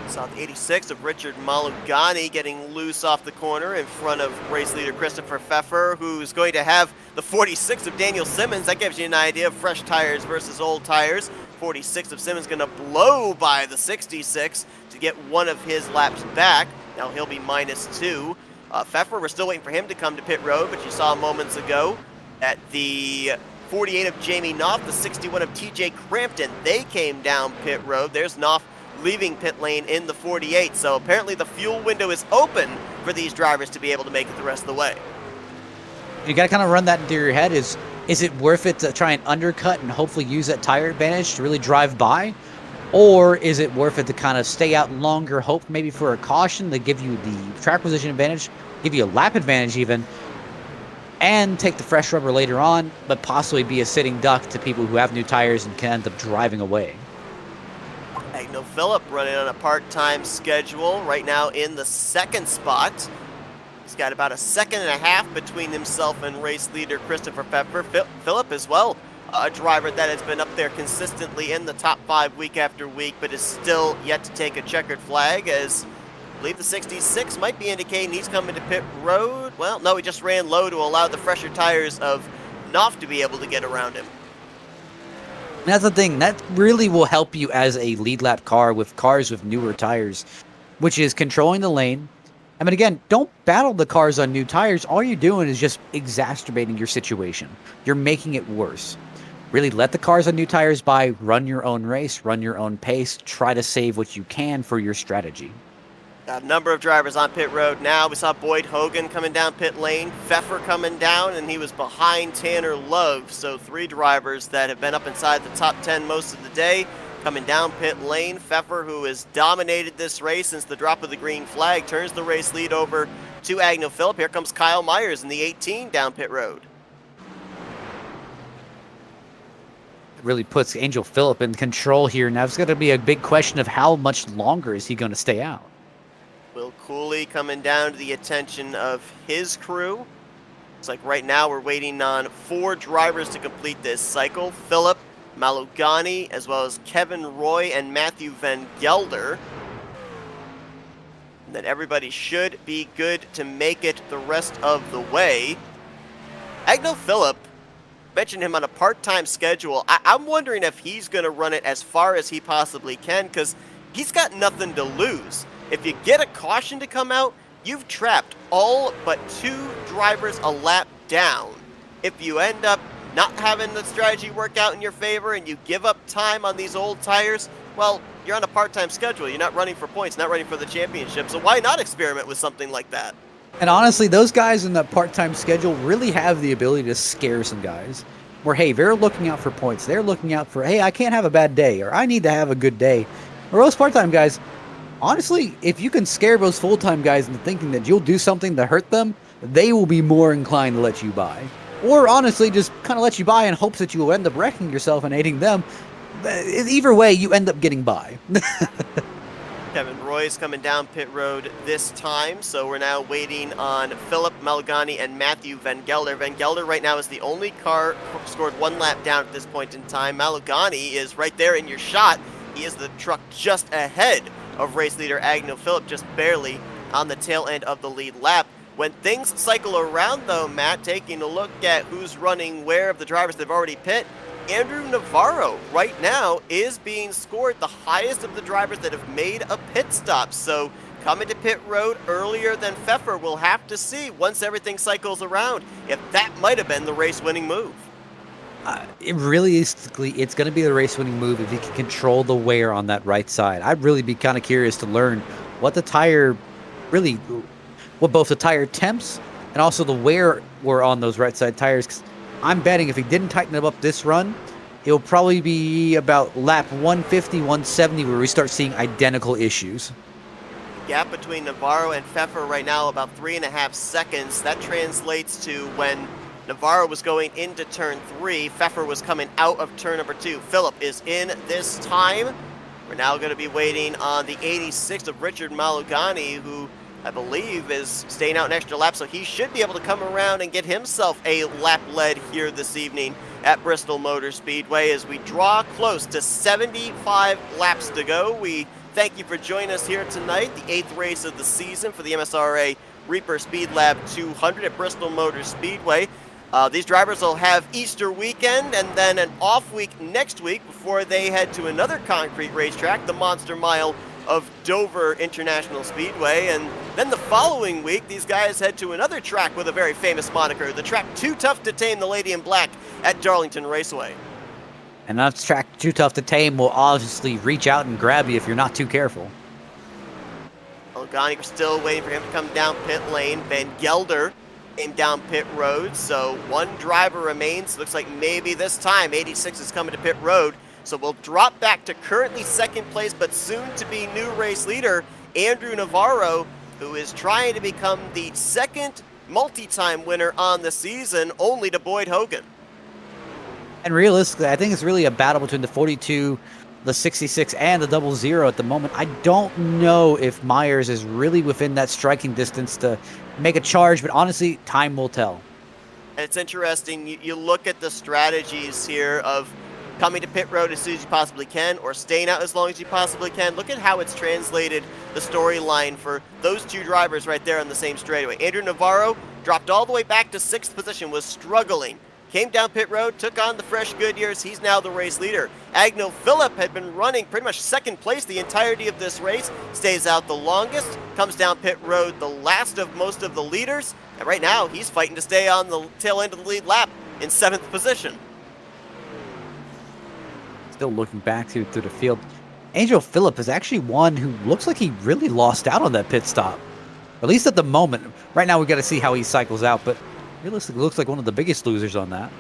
Saw the 86 of Richard Malugani getting loose off the corner in front of race leader Christopher Pfeffer, who's going to have the 46 of Daniel Simmons. That gives you an idea of fresh tires versus old tires. 46 of Simmons going to blow by the 66 to get one of his laps back. Now he'll be -2. Pfeffer, we're still waiting for him to come to pit road, but you saw moments ago at the 48 of Jamie Knopf, the 61 of TJ Crampton. They came down pit road. There's Knopf leaving pit lane in the 48. So apparently the fuel window is open for these drivers to be able to make it the rest of the way. You got to kind of run that into your head. Is it worth it to try and undercut and hopefully use that tire advantage to really drive by? Or is it worth it to kind of stay out longer, hope maybe for a caution to give you the track position advantage, give you a lap advantage even, and take the fresh rubber later on, but possibly be a sitting duck to people who have new tires and can end up driving away? Agno Phillip running on a part-time schedule right now in the second spot. He's got about a second and a half between himself and race leader Christopher Pepper. Phillip as well, a driver that has been up there consistently in the top 5 week after week, but is still yet to take a checkered flag, as I believe the 66 might be indicating he's coming to pit road. Well, no, he just ran low to allow the fresher tires of Knopf to be able to get around him. That's the thing. That really will help you as a lead lap car with cars with newer tires, which is controlling the lane. I mean, again, don't battle the cars on new tires. All you're doing is just exacerbating your situation. You're making it worse. Really let the cars on new tires by, run your own race, run your own pace, try to save what you can for your strategy. Got a number of drivers on pit road now. We saw Boyd Hogan coming down pit lane, Pfeffer coming down, and he was behind Tanner Love. So 3 drivers that have been up inside the top 10 most of the day coming down pit lane. Pfeffer, who has dominated this race since the drop of the green flag, turns the race lead over to Agno Phillip. Here comes Kyle Myers in the 18 down pit road. It really puts Angel Phillip in control here. Now it's going to be a big question of how much longer is he going to stay out. Will Cooley coming down to the attention of his crew. Looks like right now we're waiting on 4 drivers to complete this cycle. Phillip, Malugani, as well as Kevin Roy and Matthew Van Gelder. And then everybody should be good to make it the rest of the way. Agno Phillip, mentioned him on a part-time schedule. I'm wondering if he's going to run it as far as he possibly can, because he's got nothing to lose. If you get a caution to come out, you've trapped all but 2 drivers a lap down. If you end up not having the strategy work out in your favor and you give up time on these old tires, well, you're on a part-time schedule. You're not running for points, not running for the championship. So why not experiment with something like that? And honestly, those guys in that part-time schedule really have the ability to scare some guys. Where, hey, they're looking out for points. They're looking out for, hey, I can't have a bad day, or I need to have a good day. Or those part-time guys, honestly, if you can scare those full-time guys into thinking that you'll do something to hurt them, they will be more inclined to let you by. Or honestly, just kind of let you by in hopes that you will end up wrecking yourself and hating them. Either way, you end up getting by. Kevin Roy's coming down pit road this time, so we're now waiting on Phillip, Malugani, and Matthew Van Gelder. Van Gelder right now is the only car scored 1 lap down at this point in time. Malugani is right there in your shot. He is the truck just ahead of race leader Agno Phillip, just barely on the tail end of the lead lap. When things cycle around, though, Matt, taking a look at who's running where of the drivers that have already pit, Andrew Navarro right now is being scored the highest of the drivers that have made a pit stop. So coming to pit road earlier than Pfeffer, we'll have to see once everything cycles around if that might have been the race-winning move. Realistically, it's going to be the race-winning move if he can control the wear on that right side. I'd really be kind of curious to learn what the tire really, what both the tire temps and also the wear were on those right side tires. 'Cause I'm betting if he didn't tighten them up this run, it'll probably be about lap 150, 170 where we start seeing identical issues. Gap between Navarro and Pfeffer right now about 3.5 seconds. That translates to when Navarro was going into turn 3, Pfeffer was coming out of turn number 2. Phillip is in this time. We're now going to be waiting on the 86 of Richard Malugani, who I believe is staying out an extra lap, so he should be able to come around and get himself a lap lead here this evening at Bristol Motor Speedway as we draw close to 75 laps to go. We thank you for joining us here tonight, the 8th race of the season for the MSRA Reaper Speedlab 200 at Bristol Motor Speedway. These drivers will have Easter weekend and then an off week next week before they head to another concrete racetrack, the Monster Mile of Dover International Speedway. And then the following week, these guys head to another track with a very famous moniker, the track Too Tough to Tame the Lady in Black at Darlington Raceway. And that track Too Tough to Tame will obviously reach out and grab you if you're not too careful. Malugani, we're still waiting for him to come down pit lane. Van Gelder came down pit road, so 1 driver remains. Looks like maybe this time 86 is coming to pit road. So we'll drop back to currently second place, but soon to be new race leader, Andrew Navarro, who is trying to become the second multi-time winner on the season, only to Boyd Hogan. And realistically, I think it's really a battle between the 42, the 66, and the 00 at the moment. I don't know if Myers is really within that striking distance to make a charge, but honestly, time will tell. And it's interesting, you look at the strategies here of coming to pit road as soon as you possibly can or staying out as long as you possibly can. Look at how it's translated the storyline for those two drivers right there on the same straightaway. Andrew Navarro dropped all the way back to 6th position, was struggling. Came down pit road, took on the fresh Goodyears. He's now the race leader. Agno Phillip had been running pretty much second place the entirety of this race. Stays out the longest, comes down pit road the last of most of the leaders. And right now, he's fighting to stay on the tail end of the lead lap in 7th position. Still looking back through the field. Angel Phillip is actually one who looks like he really lost out on that pit stop. At least at the moment. Right now, we got to see how he cycles out, but realistically, looks like one of the biggest losers on that.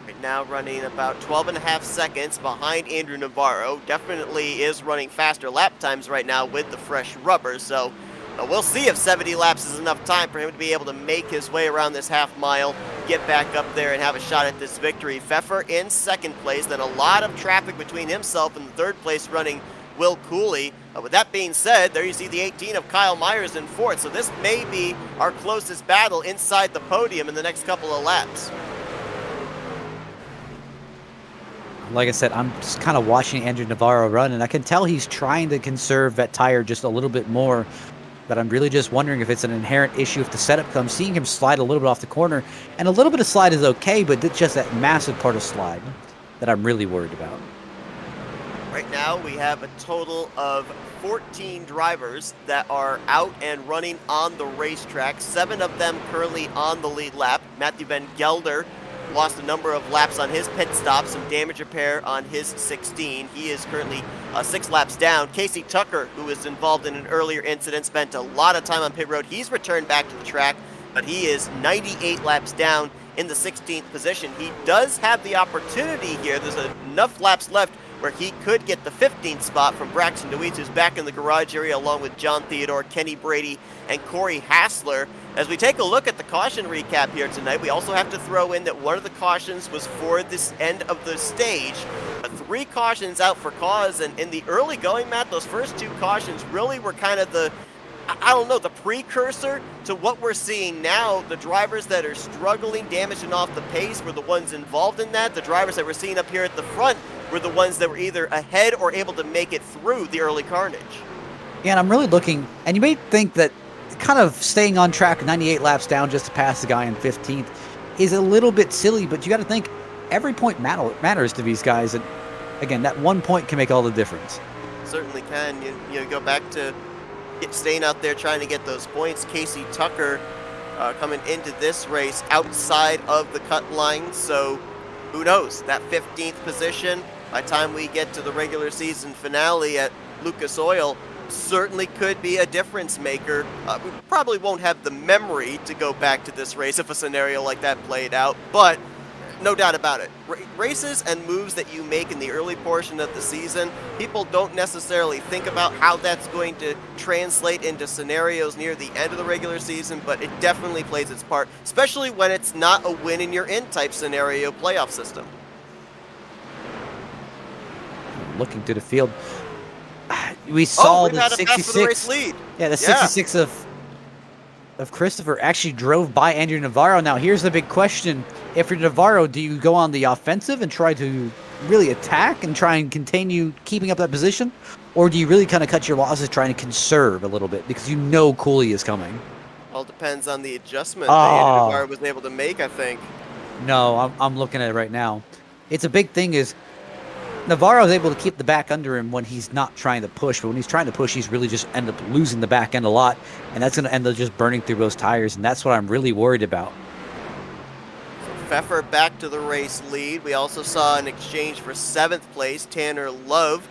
Right now running about 12.5 seconds behind Andrew Navarro. Definitely is running faster lap times right now with the fresh rubber. So we'll see if 70 laps is enough time for him to be able to make his way around this half mile, get back up there and have a shot at this victory. Pfeffer in 2nd place, then a lot of traffic between himself and the 3rd place running Will Cooley. With that being said, there you see the 18 of Kyle Myers in 4th. So this may be our closest battle inside the podium in the next couple of laps. Like I said, I'm just kind of watching Andrew Navarro run, and I can tell he's trying to conserve that tire just a little bit more. But I'm really just wondering if it's an inherent issue if the setup comes. Seeing him slide a little bit off the corner, and a little bit of slide is okay, but it's just that massive part of slide that I'm really worried about. Right now, we have a total of 14 drivers that are out and running on the racetrack. 7 of them currently on the lead lap. Matthew Van Gelder lost a number of laps on his pit stop, some damage repair on his 16. He is currently 6 laps down. Casey Tucker, who was involved in an earlier incident, spent a lot of time on pit road. He's returned back to the track, but he is 98 laps down in the 16th position. He does have the opportunity here. There's enough laps left where he could get the 15th spot from Braxton DeWeese, who's back in the garage area along with John Theodore, Kenny Brady, and Corey Hassler. As we take a look at the caution recap here tonight, we also have to throw in that one of the cautions was for this end of the stage. 3 cautions out for cause, and in the early going, Matt, those first 2 cautions really were kind of the precursor to what we're seeing now. The drivers that are struggling, damaging off the pace were the ones involved in that. The drivers that we're seeing up here at the front were the ones that were either ahead or able to make it through the early carnage. Yeah, and I'm really looking, and you may think that kind of staying on track 98 laps down just to pass the guy in 15th is a little bit silly, but you got to think every point matters to these guys, and again, that 1 point can make all the difference. Certainly can. You go back to staying out there trying to get those points. Casey Tucker coming into this race outside of the cut line, so who knows? That 15th position, by the time we get to the regular season finale at Lucas Oil, certainly could be a difference maker. We probably won't have the memory to go back to this race if a scenario like that played out, but no doubt about it. Races and moves that you make in the early portion of the season, people don't necessarily think about how that's going to translate into scenarios near the end of the regular season, but it definitely plays its part, especially when it's not a win and you're in type scenario playoff system. Looking to the field, we saw we've the had a pass 66 for the race lead. Yeah, the 66 of Christopher actually drove by Andrew Navarro. Now, here's the big question. If you're Navarro, do you go on the offensive and try to really attack and try and continue keeping up that position? Or do you really kind of cut your losses trying to conserve a little bit because you know Cooley is coming? All depends on the adjustment that Andrew Navarro was able to make, I think. No, I'm looking at it right now. It's a big thing is Navarro is able to keep the back under him when he's not trying to push, but when he's trying to push, he's really just end up losing the back end a lot, and that's going to end up just burning through those tires, and that's what I'm really worried about. Pfeffer back to the race lead. We also saw an exchange for 7th place. Tanner Love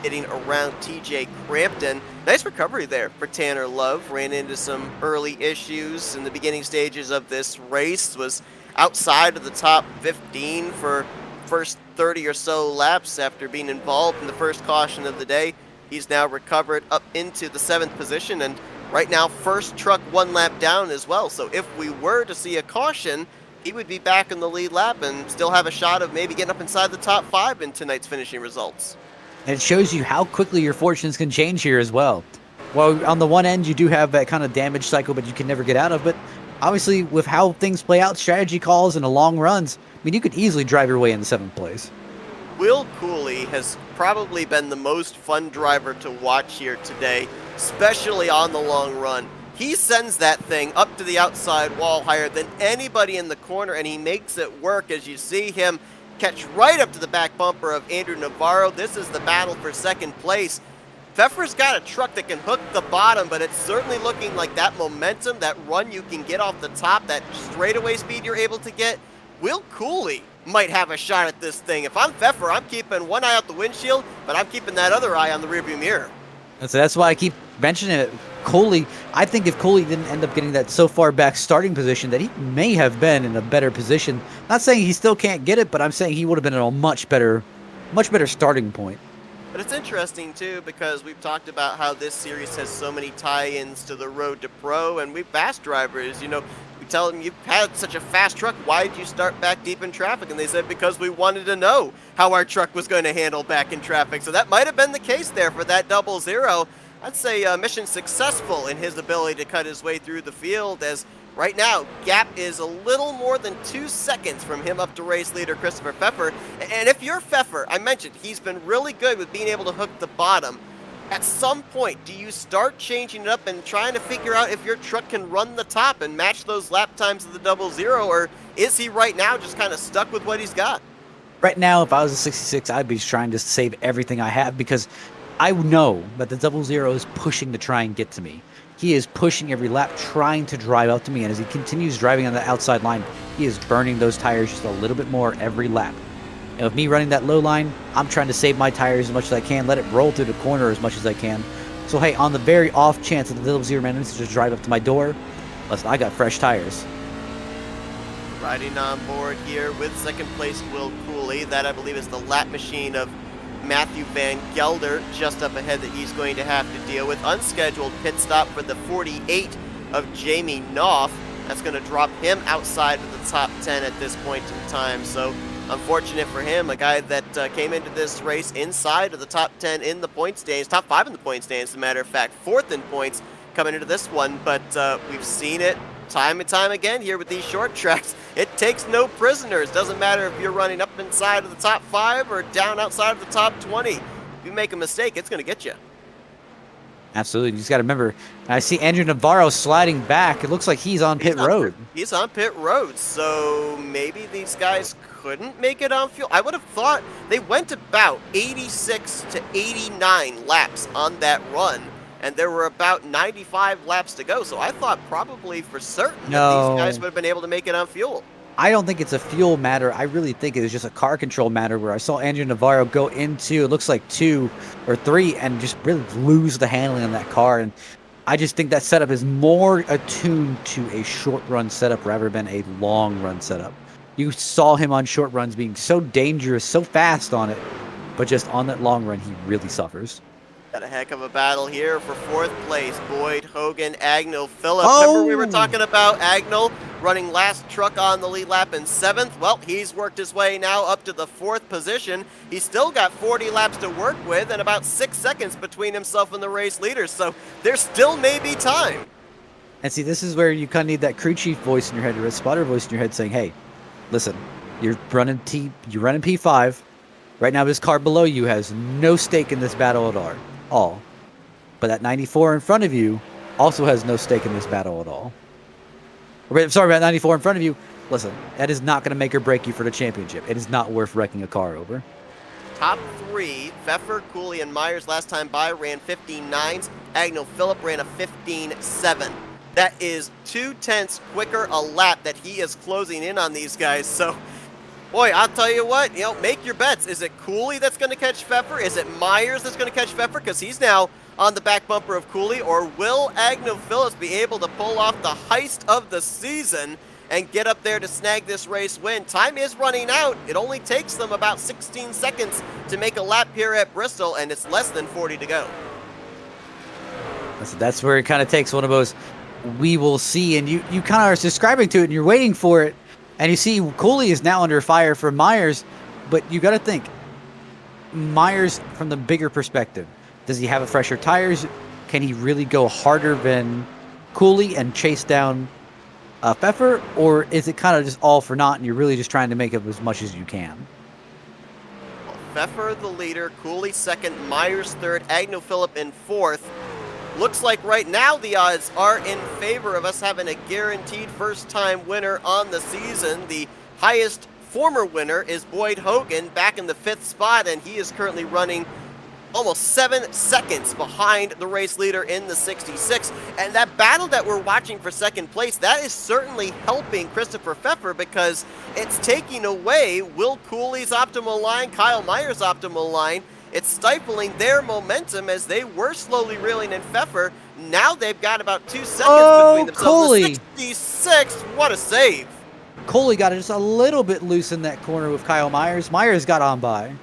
hitting around TJ Crampton. Nice recovery there for Tanner Love. Ran into some early issues in the beginning stages of this race. Was outside of the top 15 for first 30 or so laps after being involved in the first caution of the day. He's now recovered up into the 7th position, and right now first truck 1 lap down as well. So if we were to see a caution, he would be back in the lead lap and still have a shot of maybe getting up inside the top 5 in tonight's finishing results. And it shows you how quickly your fortunes can change here as well. Well, on the one end, you do have that kind of damage cycle, but you can never get out of. But obviously, with how things play out, strategy calls and the long runs, I mean, you could easily drive your way into 7th place. Will Cooley has probably been the most fun driver to watch here today, especially on the long run. He sends that thing up to the outside wall higher than anybody in the corner, and he makes it work as you see him catch right up to the back bumper of Andrew Navarro. This is the battle for 2nd place. Pfeffer's got a truck that can hook the bottom, but it's certainly looking like that momentum, that run you can get off the top, that straightaway speed you're able to get. Will Cooley might have a shot at this thing. If I'm Pfeffer, I'm keeping one eye out the windshield, but I'm keeping that other eye on the rearview mirror. And so that's why I keep mentioning it. Cooley, I think if Cooley didn't end up getting that so far back starting position, that he may have been in a better position. Not saying he still can't get it, but I'm saying he would have been in a much better starting point. But it's interesting, too, because we've talked about how this series has so many tie-ins to the Road to Pro, and we've asked drivers, we tell them, you've had such a fast truck, why did you start back deep in traffic? And they said, because we wanted to know how our truck was going to handle back in traffic. So that might have been the case there for that 00. I'd say mission successful in his ability to cut his way through the field, as right now, gap is a little more than 2 seconds from him up to race leader Christopher Pfeffer. And if you're Pfeffer, I mentioned, he's been really good with being able to hook the bottom. At some point, do you start changing it up and trying to figure out if your truck can run the top and match those lap times of the 00, or is he right now just kind of stuck with what he's got? Right now, if I was a 66, I'd be trying to save everything I have, because I know that the 00 is pushing to try and get to me. He is pushing every lap, trying to drive out to me, and as he continues driving on the outside line, he is burning those tires just a little bit more every lap. And with me running that low line, I'm trying to save my tires as much as I can, let it roll through the corner as much as I can. So hey, on the very off chance that the 00 man needs to just drive up to my door, listen, I got fresh tires. Riding on board here with 2nd place Will Cooley. That, I believe, is the lap machine of Matthew Van Gelder just up ahead that he's going to have to deal with. Unscheduled pit stop for the 48 of Jamie Knopf. That's going to drop him outside of the top 10 at this point in time. So unfortunate for him, a guy that came into this race inside of the top 10 in the point stands, top 5 in the point stands, as a matter of fact, 4th in points coming into this one. But we've seen it time and time again here with these short tracks. It takes no prisoners. Doesn't matter if you're running up inside of the top 5 or down outside of the top 20. If you make a mistake, it's going to get you. Absolutely. You just got to remember, I see Andrew Navarro sliding back. It looks like he's on pit road. He's on pit road, so maybe these guys couldn't make it on fuel. I would have thought they went about 86 to 89 laps on that run, and there were about 95 laps to go, so I thought probably for certain that these guys would have been able to make it on fuel. I don't think it's a fuel matter. I really think it was just a car control matter, where I saw Andrew Navarro go into, it looks like 2 or 3, and just really lose the handling on that car. And I just think that setup is more attuned to a short run setup rather than a long run setup. You saw him on short runs being so dangerous, so fast on it, but just on that long run, he really suffers. Got a heck of a battle here for 4th place. Boyd, Hogan, Agnell, Phillip. Remember we were talking about Agnell running last truck on the lead lap in 7th? Well, he's worked his way now up to the 4th position. He's still got 40 laps to work with and about 6 seconds between himself and the race leader, so there still may be time. And see, this is where you kind of need that crew chief voice in your head, or a spotter voice in your head saying, hey, listen, you're running P5. Right now, this car below you has no stake in this battle at all. But that 94 in front of you also has no stake in this battle at all. Sorry, about 94 in front of you. Listen, that is not going to make or break you for the championship. It is not worth wrecking a car over. Top 3, Pfeffer, Cooley, and Myers last time by ran 15.9s. Agnell Phillip ran a 15.7. That is 0.2 quicker a lap that he is closing in on these guys. So, boy, I'll tell you what, make your bets. Is it Cooley that's going to catch Pfeffer? Is it Myers that's going to catch Pfeffer? Because he's now on the back bumper of Cooley. Or will Agnell Phillips be able to pull off the heist of the season and get up there to snag this race win. Time is running out. It only takes them about 16 seconds to make a lap here at Bristol, and it's less than 40 to go. So that's where it kind of takes one of those we will see, and you kind of are subscribing to it and you're waiting for it, and you see Cooley is now under fire from Myers, but you got to think Myers from the bigger perspective. Does he have a fresher tires? Can he really go harder than Cooley and chase down Pfeffer, or is it kind of just all for naught and you're really just trying to make up as much as you can? Pfeffer the leader, Cooley second, Myers third, Agnew Phillip in fourth. Looks like right now the odds are in favor of us having a guaranteed first-time winner on the season. The highest former winner is Boyd Hogan, back in the 5th spot, and he is currently running almost 7 seconds behind the race leader in the 66. And that battle that we're watching for second place, that is certainly helping Christopher Pfeffer, because it's taking away Will Cooley's optimal line, Kyle Myers' optimal line. It's stifling their momentum as they were slowly reeling in Pfeffer. Now they've got about 2 seconds between themselves. Cooley. The 66, what a save. Cooley got it just a little bit loose in that corner with Kyle Myers. Myers got on by.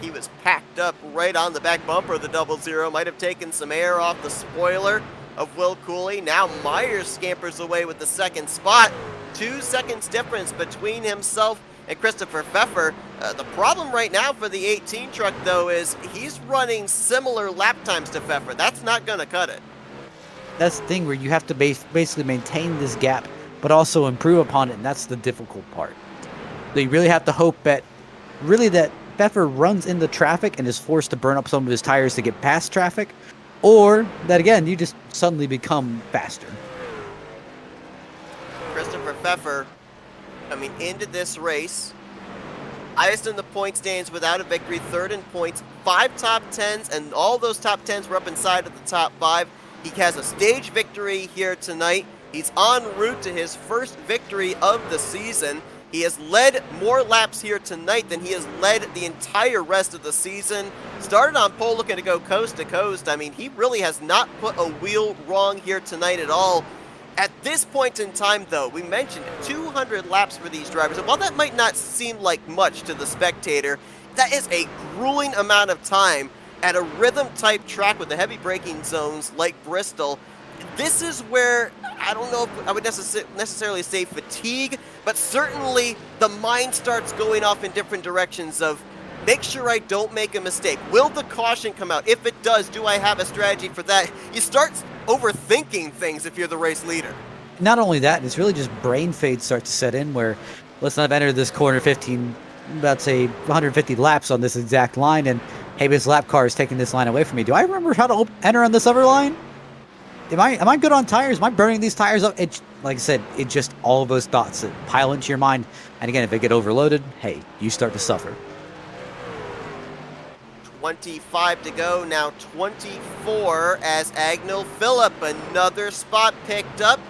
He was packed up right on the back bumper of the 00. Might have taken some air off the spoiler of Will Cooley. Now Myers scampers away with the 2nd spot. 2 seconds difference between himself and Christopher Pfeffer. The problem right now for the 18 truck, though, is he's running similar lap times to Pfeffer. That's not going to cut it. That's the thing where you have to basically maintain this gap, but also improve upon it, and that's the difficult part. So you really have to hope that Pfeffer runs into traffic and is forced to burn up some of his tires to get past traffic, or that, again, you just suddenly become faster. Christopher Pfeffer coming into this race, highest in the point standings without a victory, 3rd in points, 5 top 10s, and all those top 10s were up inside of the top 5. He has a stage victory here tonight. He's en route to his first victory of the season. He has led more laps here tonight than he has led the entire rest of the season. Started on pole looking to go coast to coast. I mean, he really has not put a wheel wrong here tonight at all. At this point in time, though, we mentioned 200 laps for these drivers. And while that might not seem like much to the spectator, that is a grueling amount of time at a rhythm-type track with the heavy braking zones like Bristol. This is where, I don't know if I would necessarily say fatigue, but certainly the mind starts going off in different directions of, make sure I don't make a mistake. Will the caution come out? If it does, do I have a strategy for that? You start overthinking things if you're the race leader. Not only that, it's really just brain fade starts to set in where, let's not have entered this corner 15, about say 150 laps on this exact line, and hey, this lap car is taking this line away from me. Do I remember how to enter on this other line? Am I good on tires? Am I burning these tires up? It, like I said, it just all of those thoughts that pile into your mind. And again, if they get overloaded, hey, you start to suffer. 25 to go, now 24 as Agnew Phillip, another spot picked up,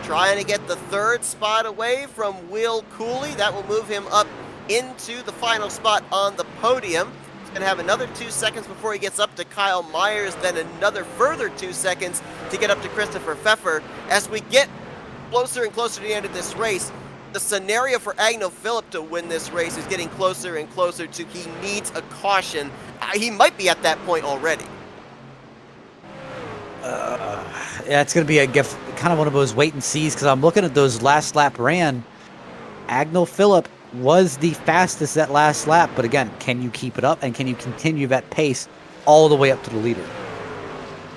trying to get the 3rd spot away from Will Cooley. That will move him up into the final spot on the podium. He's going to have another 2 seconds before he gets up to Kyle Myers, then another further 2 seconds to get up to Christopher Pfeffer. As we get closer and closer to the end of this race, the scenario for Agnew Phillip to win this race is getting closer and closer to he needs a caution. He might be at that point already. Yeah, it's going to be kind of one of those wait and sees, because I'm looking at those last lap ran. Agnew Phillip was the fastest that last lap, but again, can you keep it up and can you continue that pace all the way up to the leader?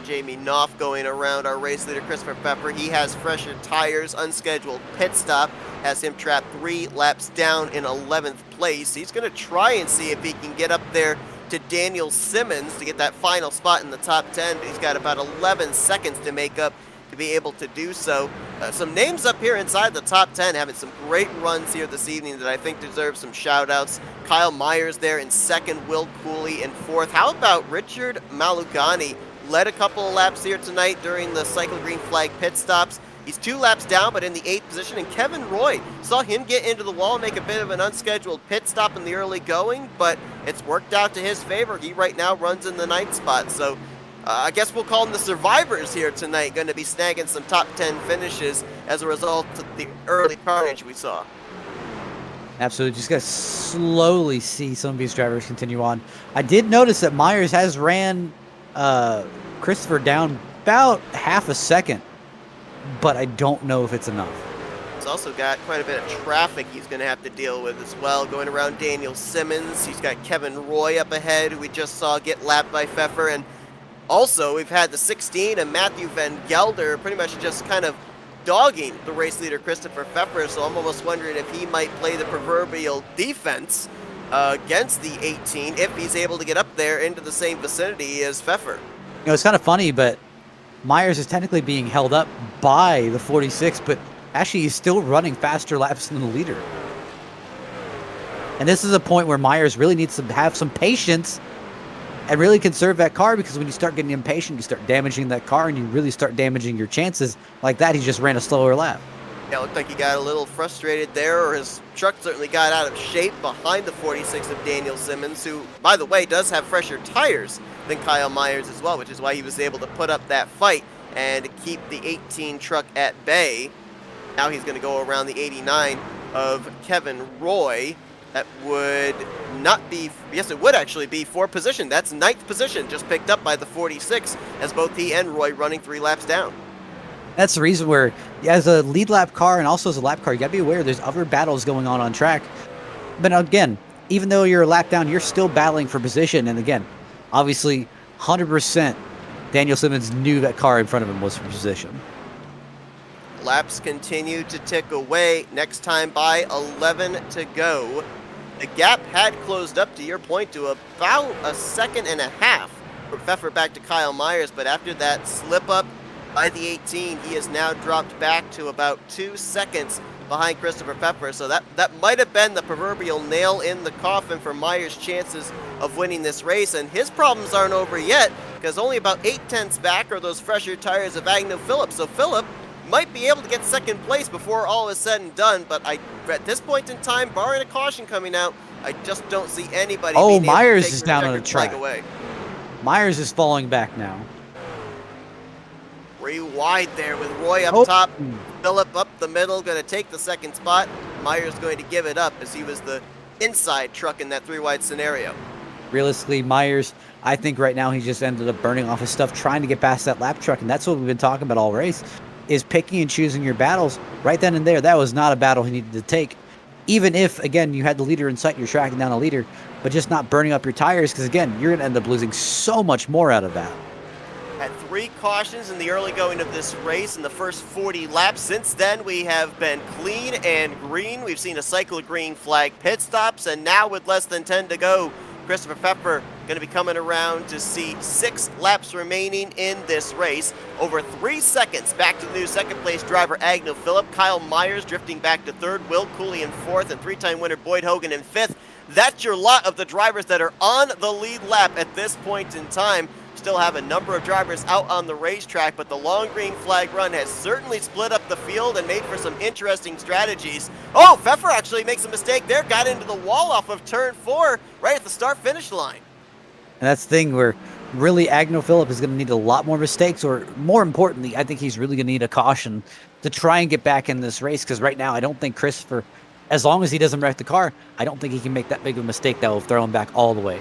Jamie Knopf going around our race leader, Christopher Pfeffer. He has fresher tires, unscheduled pit stop, has him trapped 3 laps down in 11th place. He's going to try and see if he can get up there to Daniel Simmons to get that final spot in the top 10, but he's got about 11 seconds to make up to be able to do so. Some names up here inside the top 10 having some great runs here this evening that I think deserve some shout-outs. Kyle Myers there in 2nd, Will Cooley in 4th. How about Richard Malugani? Led a couple of laps here tonight during the Cycle Green Flag pit stops. He's 2 laps down, but in the 8th position. And Kevin Roy, saw him get into the wall, make a bit of an unscheduled pit stop in the early going, but it's worked out to his favor. He right now runs in the 9th spot. So I guess we'll call them the survivors here tonight, going to be snagging some top 10 finishes as a result of the early carnage we saw. Absolutely. Just got to slowly see some of these drivers continue on. I did notice that Myers has ran Christopher down about half a second, but I don't know if it's enough. He's also got quite a bit of traffic he's going to have to deal with as well, going around Daniel Simmons. He's got Kevin Roy up ahead, who we just saw get lapped by Pfeffer, and also we've had the 16 and Matthew Van Gelder pretty much just kind of dogging the race leader Christopher Pfeffer, so I'm almost wondering if he might play the proverbial defense against the 18 if he's able to get up there into the same vicinity as Pfeffer. You know, it's kind of funny, but Myers is technically being held up by the 46, but actually he's still running faster laps than the leader. And this is a point where Myers really needs to have some patience and really conserve that car, because when you start getting impatient, you start damaging that car, and you really start damaging your chances. Like that, he just ran a slower lap. Yeah, it looked like he got a little frustrated there, or his truck certainly got out of shape behind the 46 of Daniel Simmons, who, by the way, does have fresher tires than Kyle Myers as well, which is why he was able to put up that fight and keep the 18 truck at bay. Now he's going to go around the 89 of Kevin Roy. That would not be, yes, it would actually be for position. That's 9th position, just picked up by the 46, as both he and Roy running 3 laps down. That's the reason where, as a lead lap car and also as a lap car, you got to be aware there's other battles going on track. But again, even though you're a lap down, you're still battling for position. And again, obviously, 100% Daniel Simmons knew that car in front of him was for position. Laps continue to tick away. Next time by 11 to go. The gap had closed up, to your point, to about a second and a half from Pfeffer back to Kyle Myers, but after that slip up by the 18, he has now dropped back to about 2 seconds behind Christopher Pfeffer. So that might have been the proverbial nail in the coffin for Myers' chances of winning this race, and his problems aren't over yet, because only about 8/10 back are those fresher tires of Agnew Phillip. So Phillip might be able to get second place before all is said and done, but at this point in time, barring a caution coming out, I just don't see anybody being able Myers to take is the down on the checkered flag track. away. Myers is falling back now. Pretty wide there with Roy up top, Phillip up the middle, going to take the second spot. Myers going to give it up as he was the inside truck in that 3-wide scenario. Realistically, Myers, I think right now he just ended up burning off his stuff trying to get past that lap truck, and that's what we've been talking about all race, is picking and choosing your battles right then and there. That was not a battle he needed to take. Even if, again, you had the leader in sight, you're tracking down a leader, but just not burning up your tires, because, again, you're going to end up losing so much more out of that. Had 3 cautions in the early going of this race in the first 40 laps. Since then, we have been clean and green. We've seen a cycle green flag pit stops, and now with less than 10 to go, Christopher Pfeffer going to be coming around to see 6 laps remaining in this race. Over 3 seconds back to the new second place driver Agnew Phillip. Kyle Myers drifting back to 3rd. Will Cooley in 4th, and 3-time winner Boyd Hogan in 5th. That's your lot of the drivers that are on the lead lap at this point in time. Still have a number of drivers out on the racetrack, but the long green flag run has certainly split up the field and made for some interesting strategies. Oh, Pfeffer actually makes a mistake there, got into the wall off of turn 4 right at the start-finish line. And that's the thing where really Agnew Phillip is going to need a lot more mistakes, or more importantly, I think he's really going to need a caution to try and get back in this race, because right now I don't think Christopher, as long as he doesn't wreck the car, I don't think he can make that big of a mistake that will throw him back all the way.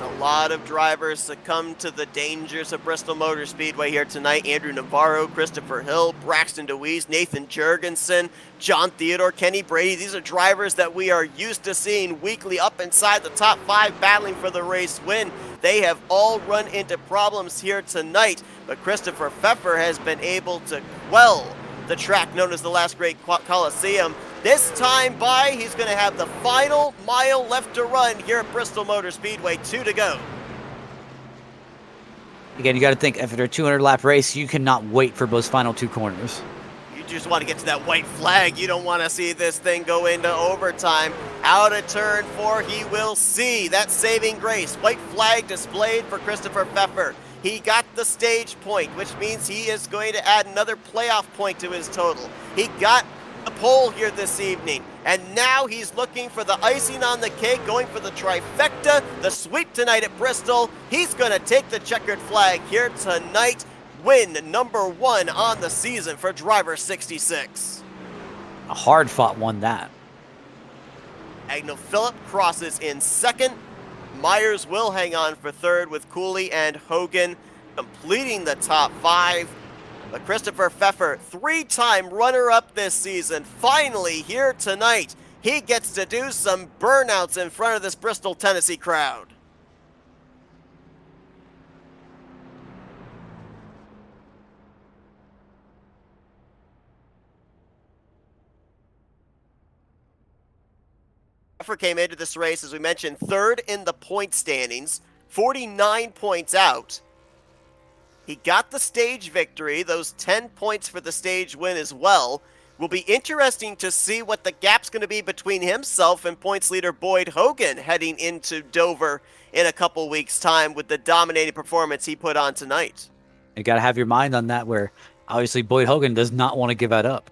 A lot of drivers succumb to the dangers of Bristol Motor Speedway here tonight. Andrew Navarro, Christopher Hill, Braxton DeWeese, Nathan Jurgensen, John Theodore, Kenny Brady. These are drivers that we are used to seeing weekly up inside the top 5 battling for the race win. They have all run into problems here tonight, but Christopher Pfeffer has been able to quell the track known as the Last Great Coliseum. This time by, he's going to have the final mile left to run here at Bristol Motor Speedway. 2 to go. Again, you got to think, after a 200-lap race, you cannot wait for those final 2 corners. You just want to get to that white flag. You don't want to see this thing go into overtime. Out of turn 4, he will see that saving grace. White flag displayed for Christopher Pfeffer. He got the stage point, which means he is going to add another playoff point to his total. He got a pole here this evening, And now he's looking for the icing on the cake, going for the trifecta, the sweep tonight at Bristol. He's going to take the checkered flag here tonight. Win number 1 on the season for driver 66. A hard-fought one, that. Agnell Phillip crosses in second. Myers will hang on for third with Cooley and Hogan completing the top 5. But Christopher Pfeffer, 3-time runner-up this season, finally here tonight. He gets to do some burnouts in front of this Bristol, Tennessee crowd. Pfeffer came into this race, as we mentioned, third in the point standings, 49 points out. He got the stage victory, those 10 points for the stage win as well. Will be interesting to see what the gap's going to be between himself and points leader Boyd Hogan heading into Dover in a couple weeks' time with the dominating performance he put on tonight. You got to have your mind on that, where obviously Boyd Hogan does not want to give that up.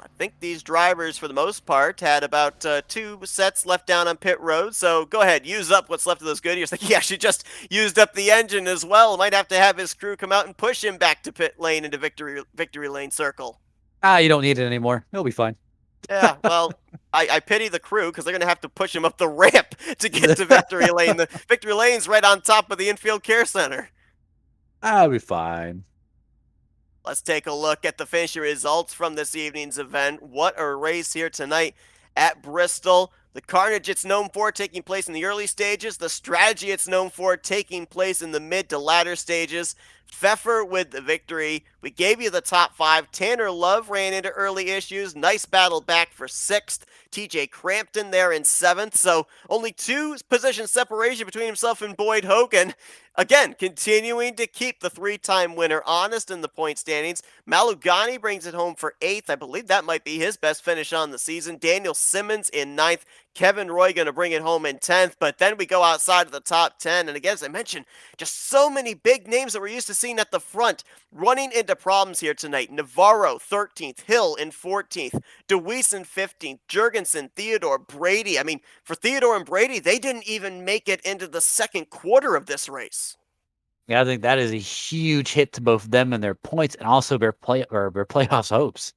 I think these drivers, for the most part, had about 2 sets left down on pit road. So go ahead, use up what's left of those Goodyears. Like he actually just used up the engine as well. Might have to have his crew come out and push him back to pit lane into victory lane circle. You don't need it anymore. He'll be fine. Yeah, well, I pity the crew because they're going to have to push him up the ramp to get to victory lane. The victory lane's right on top of the infield care center. I'll be fine. Let's take a look at the finishing results from this evening's event. What a race here tonight at Bristol. The carnage it's known for taking place in the early stages, the strategy it's known for taking place in the mid to latter stages. Pfeffer with the victory. We gave you the top 5. Tanner Love ran into early issues. Nice battle back for 6th. TJ Crampton there in 7th. So only 2 position separation between himself and Boyd Hogan. Again, continuing to keep the 3-time winner honest in the point standings. Malugani brings it home for 8th. I believe that might be his best finish on the season. Daniel Simmons in 9th. Kevin Roy going to bring it home in 10th. But then we go outside of the top 10. And again, as I mentioned, just so many big names that we're used to seeing at the front running into problems here tonight. Navarro, 13th. Hill in 14th. DeWeese in 15th. Jurgensen, Theodore, Brady. I mean, for Theodore and Brady, they didn't even make it into the second quarter of this race. Yeah, I think that is a huge hit to both them and their points, and also their playoffs hopes.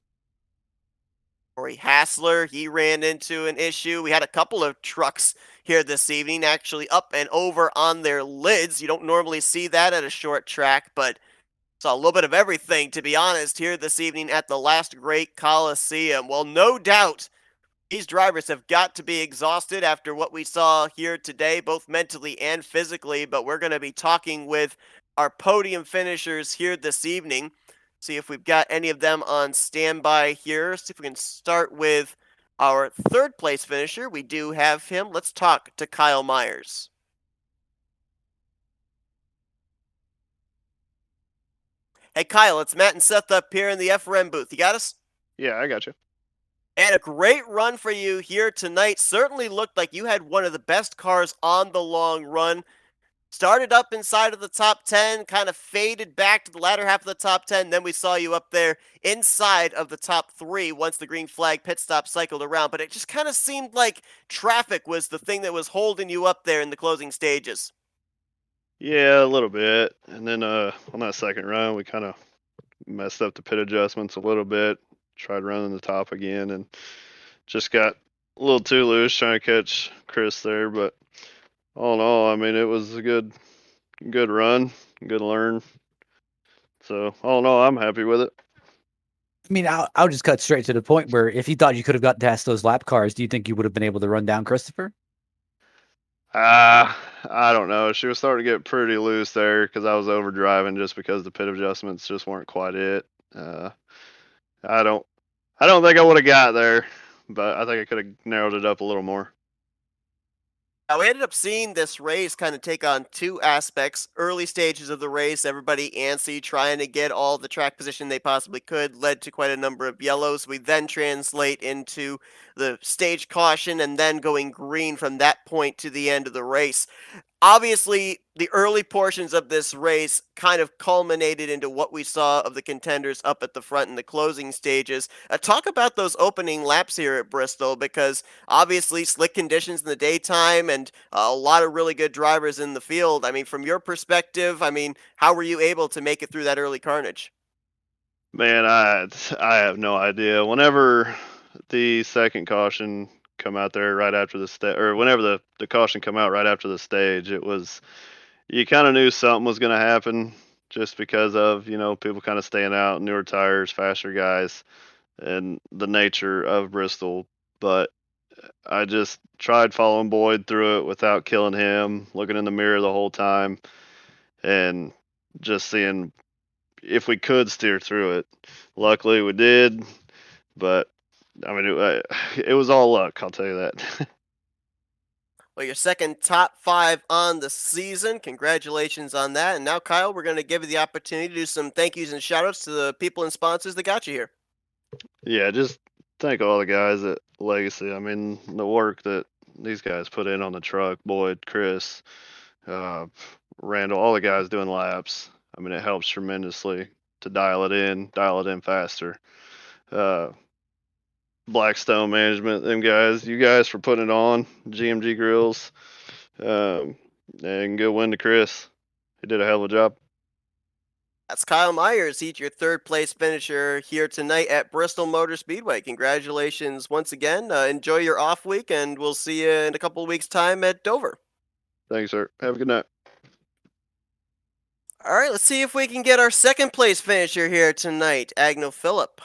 Corey Hassler, he ran into an issue. We had a couple of trucks here this evening actually up and over on their lids. You don't normally see that at a short track, but saw a little bit of everything, to be honest, here this evening at the last great Coliseum. Well, no doubt these drivers have got to be exhausted after what we saw here today, both mentally and physically, but we're going to be talking with our podium finishers here this evening. See if we've got any of them on standby here. See if we can start with our 3rd place finisher. We do have him. Let's talk to Kyle Myers. Hey, Kyle, it's Matt and Seth up here in the FRM booth. You got us? Yeah, I got you. And a great run for you here tonight. Certainly looked like you had one of the best cars on the long run. Started up inside of the top 10, kind of faded back to the latter half of the top 10. Then we saw you up there inside of the top 3 once the green flag pit stop cycled around. But it just kind of seemed like traffic was the thing that was holding you up there in the closing stages. Yeah, a little bit. And then on that second run, we kind of messed up the pit adjustments a little bit. Tried running the top again and just got a little too loose trying to catch Chris there. But all in all, I mean, it was a good run, good learn. So all in all, I'm happy with it. I mean, I'll just cut straight to the point where if you thought you could have got past those lap cars, do you think you would have been able to run down Christopher? I don't know. She was starting to get pretty loose there because I was overdriving just because the pit adjustments just weren't quite it. I don't think I would have got there, but I think I could have narrowed it up a little more. Now, we ended up seeing this race kind of take on 2 aspects. Early stages of the race, everybody antsy, trying to get all the track position they possibly could, led to quite a number of yellows. We then translate into the stage caution and then going green from that point to the end of the race. obviously the early portions of this race kind of culminated into what we saw of the contenders up at the front in the closing stages. Talk about those opening laps here at Bristol, because obviously slick conditions in the daytime and a lot of really good drivers in the field. I mean, from your perspective, I mean, how were you able to make it through that early carnage? Man, I have no idea. Whenever the second caution come out there right after the stage, or whenever the caution come out right after the stage, it was, you kind of knew something was going to happen just because of, people kind of staying out, newer tires, faster guys, and the nature of Bristol. But I just tried following Boyd through it without killing him, looking in the mirror the whole time, and just seeing if we could steer through it. Luckily, we did, but I mean, it was all luck. I'll tell you that. Well, your second top five on the season. Congratulations on that. And now, Kyle, we're going to give you the opportunity to do some thank yous and shout outs to the people and sponsors that got you here. Yeah, just thank all the guys at Legacy. I mean, the work that these guys put in on the truck, Boyd, Chris, uh, Randall, all the guys doing laps. I mean, it helps tremendously to dial it in faster. Uh, Blackstone Management, them guys, you guys for putting it on, GMG Grills, um, and good win to Chris. He did a hell of a job. That's Kyle Myers. He's your third place finisher here tonight at Bristol Motor Speedway. Congratulations once again. Enjoy your off week, and we'll see you in a couple of weeks' time at Dover. Thanks, sir. Have a good night. All right, let's see if we can get our second place finisher here tonight, Agnell Phillip.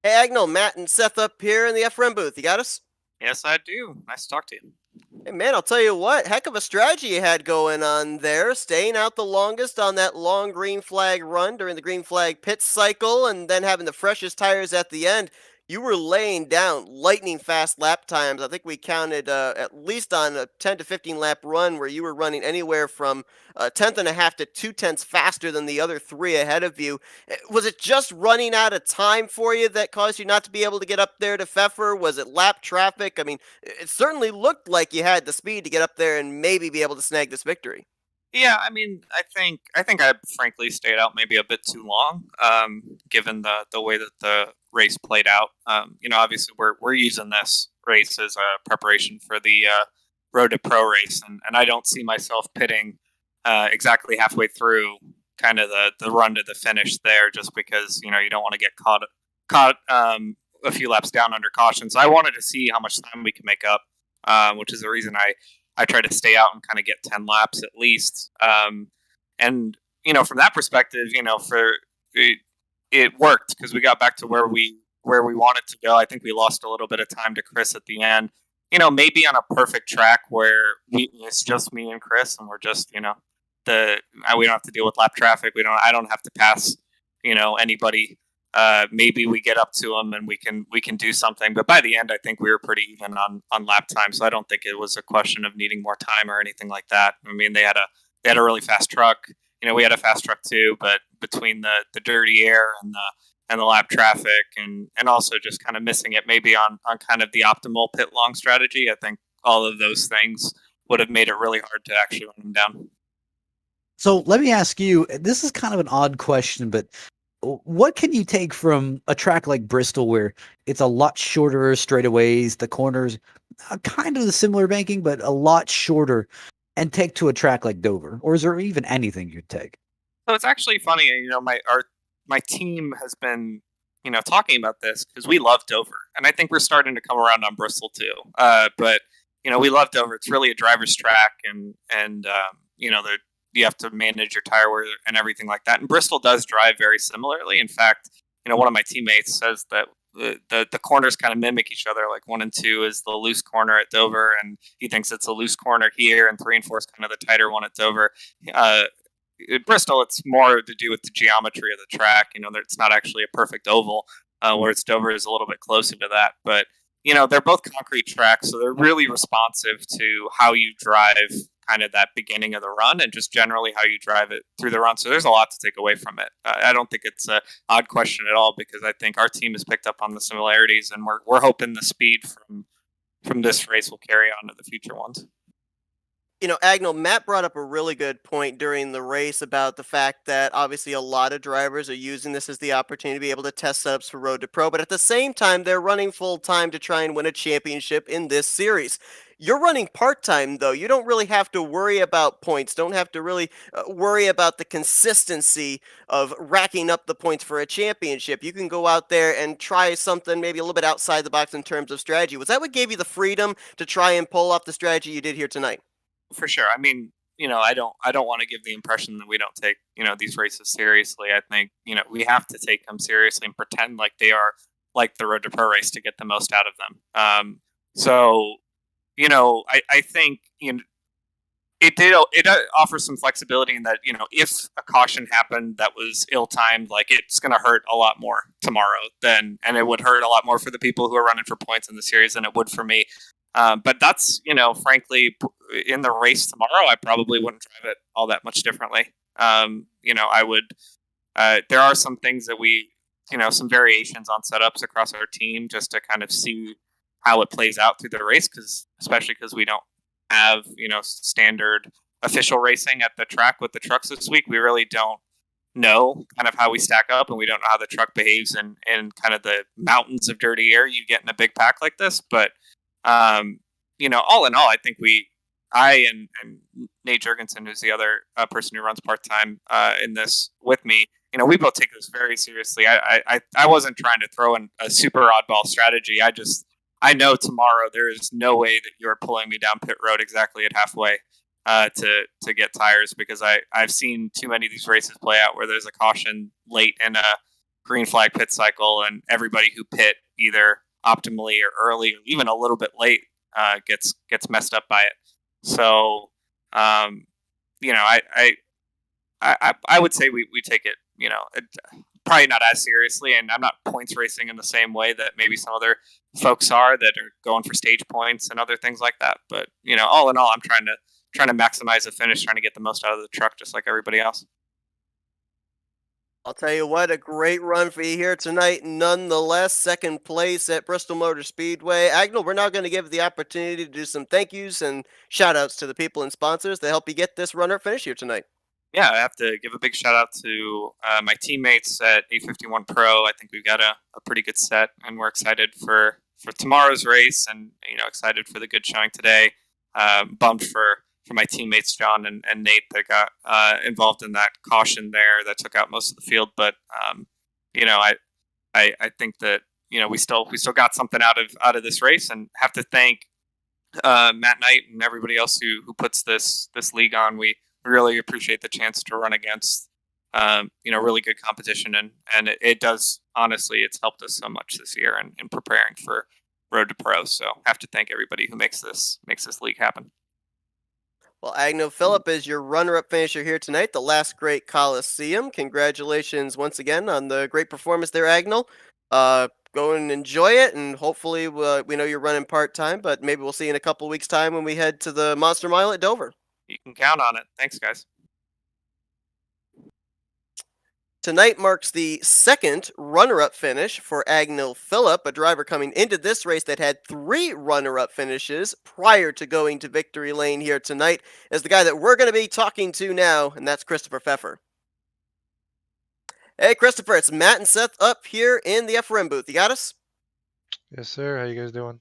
Hey, Agnell, Matt and Seth up here in the FRM booth. You got us? Yes, I do. Nice to talk to you. Hey, man, I'll tell you what, heck of a strategy you had going on there, staying out the longest on that long green flag run during the green flag pit cycle, and then having the freshest tires at the end. You were laying down lightning fast lap times. I think we counted at least on a 10 to 15 lap run where you were running anywhere from a tenth and a half to 2 tenths faster than the other three ahead of you. Was it just running out of time for you that caused you not to be able to get up there to Pfeffer? Was it lap traffic? I mean, it certainly looked like you had the speed to get up there and maybe be able to snag this victory. Yeah, I mean, I think I frankly stayed out maybe a bit too long, given the way that the race played out. Obviously we're using this race as a preparation for the Road to Pro race, and I don't see myself pitting exactly halfway through kind of the run to the finish there, just because you don't want to get caught a few laps down under caution. So I wanted to see how much time we can make up, which is the reason I try to stay out and kind of get 10 laps at least. And from that perspective, for it worked because we got back to where we wanted to go. I think we lost a little bit of time to Chris at the end. Maybe on a perfect track where it's just me and Chris, and we're just we don't have to deal with lap traffic. I don't have to pass anybody. Maybe we get up to them and we can do something. But by the end, I think we were pretty even on lap time. So I don't think it was a question of needing more time or anything like that. I mean, they had a really fast truck. We had a fast truck too, but between the dirty air and the lap traffic and also just kind of missing it maybe on kind of the optimal pit long strategy, I think all of those things would have made it really hard to actually run them down. So let me ask you, this is kind of an odd question, but what can you take from a track like Bristol where it's a lot shorter straightaways, the corners, kind of the similar banking, but a lot shorter, and take to a track like Dover? Or is there even anything you'd take? So it's actually funny, my team has been, talking about this because we love Dover, and I think we're starting to come around on Bristol too. But we love Dover. It's really a driver's track, and you have to manage your tire wear and everything like that. And Bristol does drive very similarly. In fact, one of my teammates says that the corners kind of mimic each other. Like 1 and 2 is the loose corner at Dover, and he thinks it's a loose corner here, and 3 and 4 is kind of the tighter one at Dover. At Bristol, it's more to do with the geometry of the track. It's not actually a perfect oval, whereas Dover is a little bit closer to that. But they're both concrete tracks, so they're really responsive to how you drive kind of that beginning of the run and just generally how you drive it through the run. So there's a lot to take away from it. I don't think it's an odd question at all because I think our team has picked up on the similarities, and we're hoping the speed from this race will carry on to the future ones. You know, Agnell, Matt brought up a really good point during the race about the fact that obviously a lot of drivers are using this as the opportunity to be able to test setups for Road to Pro, but at the same time, they're running full time to try and win a championship in this series. You're running part time, though. You don't really have to worry about points, don't have to really worry about the consistency of racking up the points for a championship. You can go out there and try something maybe a little bit outside the box in terms of strategy. Was that what gave you the freedom to try and pull off the strategy you did here tonight? For sure. I mean, I don't want to give the impression that we don't take, these races seriously. I think, we have to take them seriously and pretend like they are like the Road to Pro race to get the most out of them. So, I think, it offers some flexibility in that, if a caution happened that was ill-timed, like, it's going to hurt a lot more tomorrow and it would hurt a lot more for the people who are running for points in the series than it would for me. But that's, frankly, in the race tomorrow, I probably wouldn't drive it all that much differently. I would. There are some things that some variations on setups across our team just to kind of see how it plays out through the race, especially because we don't have, standard official racing at the track with the trucks this week. We really don't know kind of how we stack up, and we don't know how the truck behaves in kind of the mountains of dirty air you get in a big pack like this. But all in all, I think I and Nate Jurgensen, who's the other person who runs part time in this with me, we both take this very seriously. I wasn't trying to throw in a super oddball strategy. I know tomorrow there is no way that you're pulling me down pit road exactly at halfway to get tires, because I've seen too many of these races play out where there's a caution late in a green flag pit cycle, and everybody who pit either optimally or early or even a little bit late gets messed up by it. So, I would say we take it, probably not as seriously, and I'm not points racing in the same way that maybe some other folks are that are going for stage points and other things like that. But all in all, I'm trying to maximize the finish, trying to get the most out of the truck, just like everybody else. I'll tell you what, a great run for you here tonight. Nonetheless, second place at Bristol Motor Speedway. Agnell, we're now going to give the opportunity to do some thank yous and shout outs to the people and sponsors that help you get this runner finish here tonight. Yeah, I have to give a big shout out to my teammates at 851 Pro. I think we've got a pretty good set, and we're excited for tomorrow's race, and excited for the good showing today. Bummed for my teammates John and Nate that got involved in that caution there that took out most of the field. But I think that we still got something out of this race, and have to thank Matt Knight and everybody else who puts this league on. We really appreciate the chance to run against really good competition, and it does, honestly, it's helped us so much this year in preparing for Road to Pro. So have to thank everybody who makes this league happen. Well, Agnell Phillip is your runner-up finisher here tonight, the last great Coliseum. Congratulations once again on the great performance there, Agnell. Go and enjoy it, and hopefully we know you're running part-time, but maybe we'll see you in a couple weeks' time when we head to the Monster Mile at Dover. You can count on it. Thanks, guys. Tonight marks the second runner-up finish for Agnell Phillip, a driver coming into this race that had 3 runner-up finishes prior to going to victory lane here tonight, is the guy that we're going to be talking to now, and that's Christopher Pfeffer. Hey, Christopher, it's Matt and Seth up here in the FRM booth. You got us? Yes, sir. How you guys doing?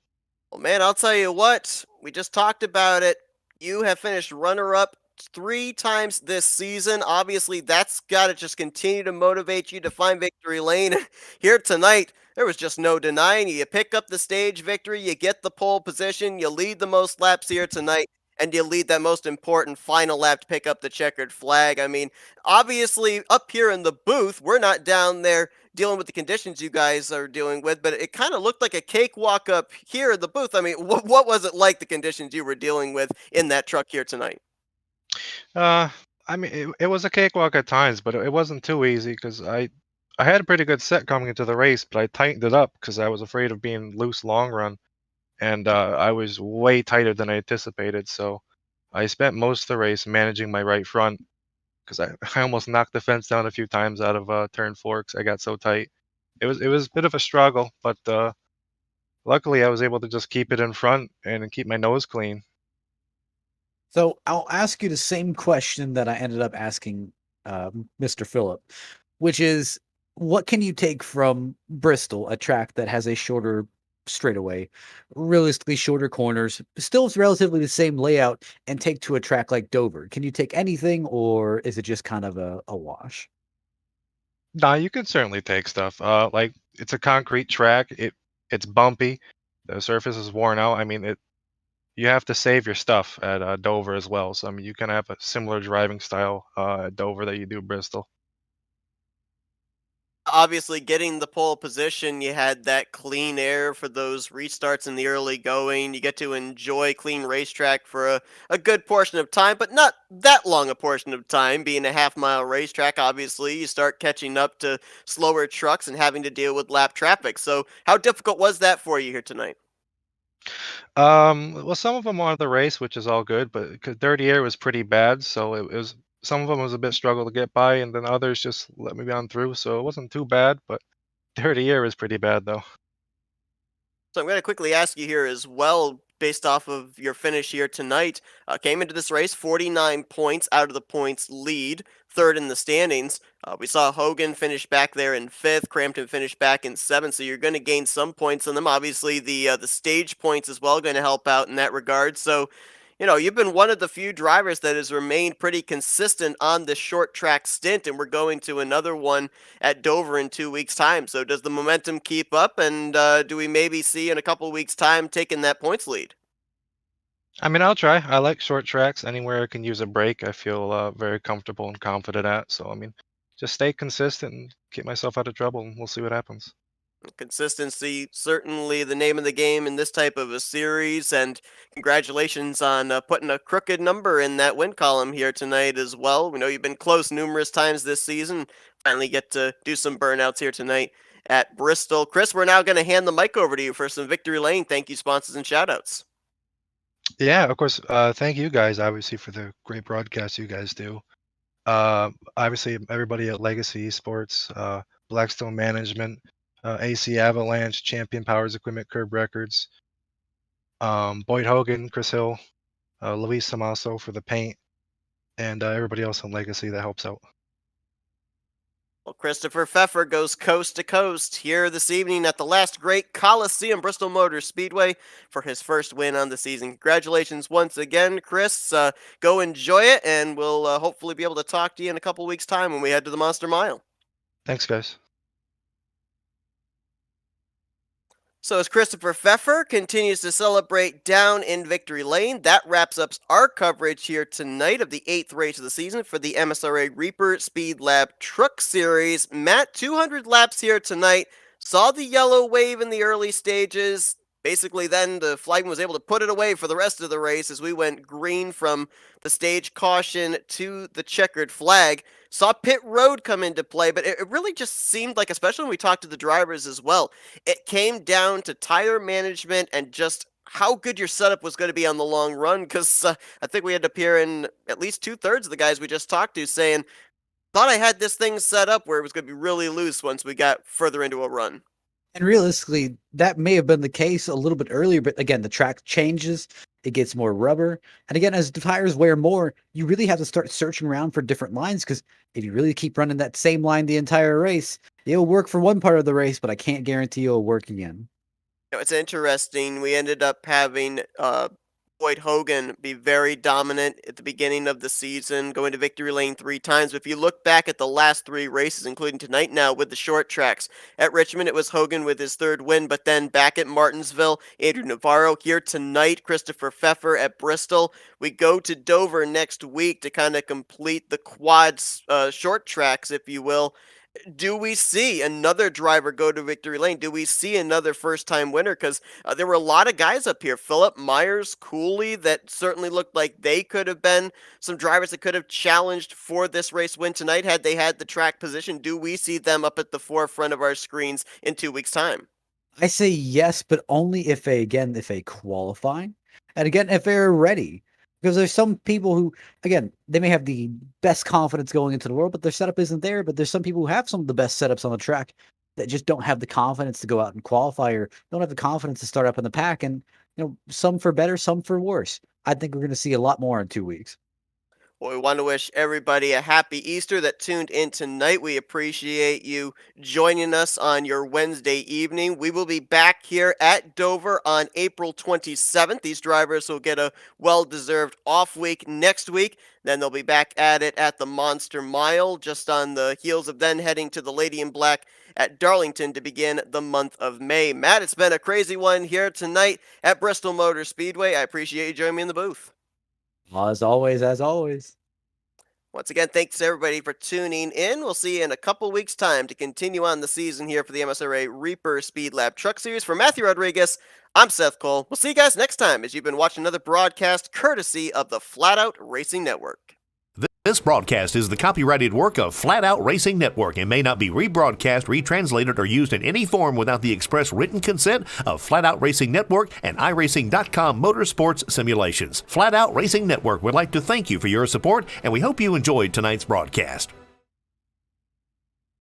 Well, man, I'll tell you what, we just talked about it. You have finished runner-up 3 times this season. Obviously, that's got to just continue to motivate you to find victory lane. Here tonight, there was just no denying you. You pick up the stage victory, you get the pole position, you lead the most laps here tonight, and you lead that most important final lap to pick up the checkered flag. I mean, obviously, up here in the booth, we're not down there dealing with the conditions you guys are dealing with, but it kind of looked like a cakewalk up here in the booth. I mean, what was it like, the conditions you were dealing with in that truck here tonight? Uh, I mean, it was a cakewalk at times, but it wasn't too easy because I had a pretty good set coming into the race, but I tightened it up because I was afraid of being loose long run, and I was way tighter than I anticipated. So I spent most of the race managing my right front because I almost knocked the fence down a few times out of turn 4 because I got so tight. It was a bit of a struggle, but luckily I was able to just keep it in front and keep my nose clean. So I'll ask you the same question that I ended up asking Mr. Phillip, which is, what can you take from Bristol, a track that has a shorter straightaway, realistically shorter corners, still relatively the same layout, and take to a track like Dover? Can you take anything, or is it just kind of a wash? Nah, you can certainly take stuff. Like it's a concrete track. It's bumpy. The surface is worn out. I mean, you have to save your stuff at Dover as well. So I mean, you can have a similar driving style at Dover that you do Bristol. Obviously, getting the pole position, you had that clean air for those restarts in the early going. You get to enjoy clean racetrack for a good portion of time, but not that long a portion of time. Being a half-mile racetrack, obviously, you start catching up to slower trucks and having to deal with lap traffic. So, how difficult was that for you here tonight? Well, some of them are the race, which is all good, but 'cause dirty air was pretty bad, so it was some of them was a bit struggle to get by, and then others just let me on through, so it wasn't too bad. But dirty air is pretty bad though. So I'm going to quickly ask you here as well, based off of your finish here tonight. Came into this race 49 points out of the points lead, third in the standings. We saw Hogan finish back there in fifth, Crampton finish back in seventh, so you're going to gain some points on them. Obviously, the stage points as well going to help out in that regard. So you've been one of the few drivers that has remained pretty consistent on this short track stint, and we're going to another one at Dover in 2 weeks' time. So does the momentum keep up, and do we maybe see in a couple weeks' time taking that points lead? I mean, I'll try. I like short tracks. Anywhere I can use a break, I feel very comfortable and confident at. So I mean, just stay consistent and keep myself out of trouble, and we'll see what happens. Consistency, certainly the name of the game in this type of a series, and congratulations on putting a crooked number in that win column here tonight as well. We know you've been close numerous times this season. Finally get to do some burnouts here tonight at Bristol. Chris, we're now going to hand the mic over to you for some Victory Lane thank you, sponsors, and shoutouts. Yeah, of course. Thank you guys, obviously, for the great broadcast you guys do. Obviously, everybody at Legacy Esports, Blackstone Management, AC Avalanche, Champion Powers Equipment, Curb Records, Boyd Hogan, Chris Hill, Luis Samaso for the paint, and everybody else on Legacy that helps out. Well, Christopher Pfeffer goes coast to coast here this evening at the last great Coliseum Bristol Motor Speedway for his first win on the season. Congratulations once again, Chris. Go enjoy it, and we'll hopefully be able to talk to you in a couple weeks' time when we head to the Monster Mile. Thanks, guys. So as Christopher Pfeffer continues to celebrate down in Victory Lane, that wraps up our coverage here tonight of the 8th race of the season for the MSRA Reaper Speedlab Truck Series. Matt, 200 laps here tonight. Saw the yellow wave in the early stages. Basically, then the flagman was able to put it away for the rest of the race as we went green from the stage caution to the checkered flag. Saw pit road come into play, but it really just seemed like, especially when we talked to the drivers as well, it came down to tire management and just how good your setup was going to be on the long run. Because I think we had to appear in at least 2/3 of the guys we just talked to saying, thought I had this thing set up where it was going to be really loose once we got further into a run. And realistically, that may have been the case a little bit earlier, but again, the track changes, it gets more rubber. And again, as the tires wear more, you really have to start searching around for different lines, because if you really keep running that same line the entire race, it'll work for one part of the race, but I can't guarantee it'll work again. It's interesting. We ended up having Boyd Hogan be very dominant at the beginning of the season, going to victory lane 3 times. But if you look back at the last 3 races, including tonight now with the short tracks, at Richmond it was Hogan with his 3rd win, but then back at Martinsville, Andrew Navarro. Here tonight, Christopher Pfeffer at Bristol. We go to Dover next week to kind of complete the quads, short tracks, if you will. Do we see another driver go to victory lane? Do we see another first-time winner? Because there were a lot of guys up here. Phillip, Myers, Cooley, that certainly looked like they could have been some drivers that could have challenged for this race win tonight had they had the track position. Do we see them up at the forefront of our screens in 2 weeks' time? I say yes, but only if they qualify. And again, if they're ready. Because there's some people who, again, they may have the best confidence going into the world, but their setup isn't there. But there's some people who have some of the best setups on the track that just don't have the confidence to go out and qualify, or don't have the confidence to start up in the pack. And, some for better, some for worse. I think we're going to see a lot more in 2 weeks. Well, we want to wish everybody a happy Easter that tuned in tonight. We appreciate you joining us on your Wednesday evening. We will be back here at Dover on April 27th. These drivers will get a well-deserved off week next week. Then they'll be back at it at the Monster Mile, just on the heels of then heading to the Lady in Black at Darlington to begin the month of May. Matt, it's been a crazy one here tonight at Bristol Motor Speedway. I appreciate you joining me in the booth. As always, as always. Once again, thanks everybody for tuning in. We'll see you in a couple weeks' time to continue on the season here for the MSRA Reaper Speedlab Truck Series. For Matthew Rodriguez, I'm Seth Cole. We'll see you guys next time as you've been watching another broadcast courtesy of the Flatout Racing Network. This broadcast is the copyrighted work of Flatout Racing Network and may not be rebroadcast, retranslated, or used in any form without the express written consent of Flatout Racing Network and iRacing.com Motorsports Simulations. Flatout Racing Network would like to thank you for your support, and we hope you enjoyed tonight's broadcast.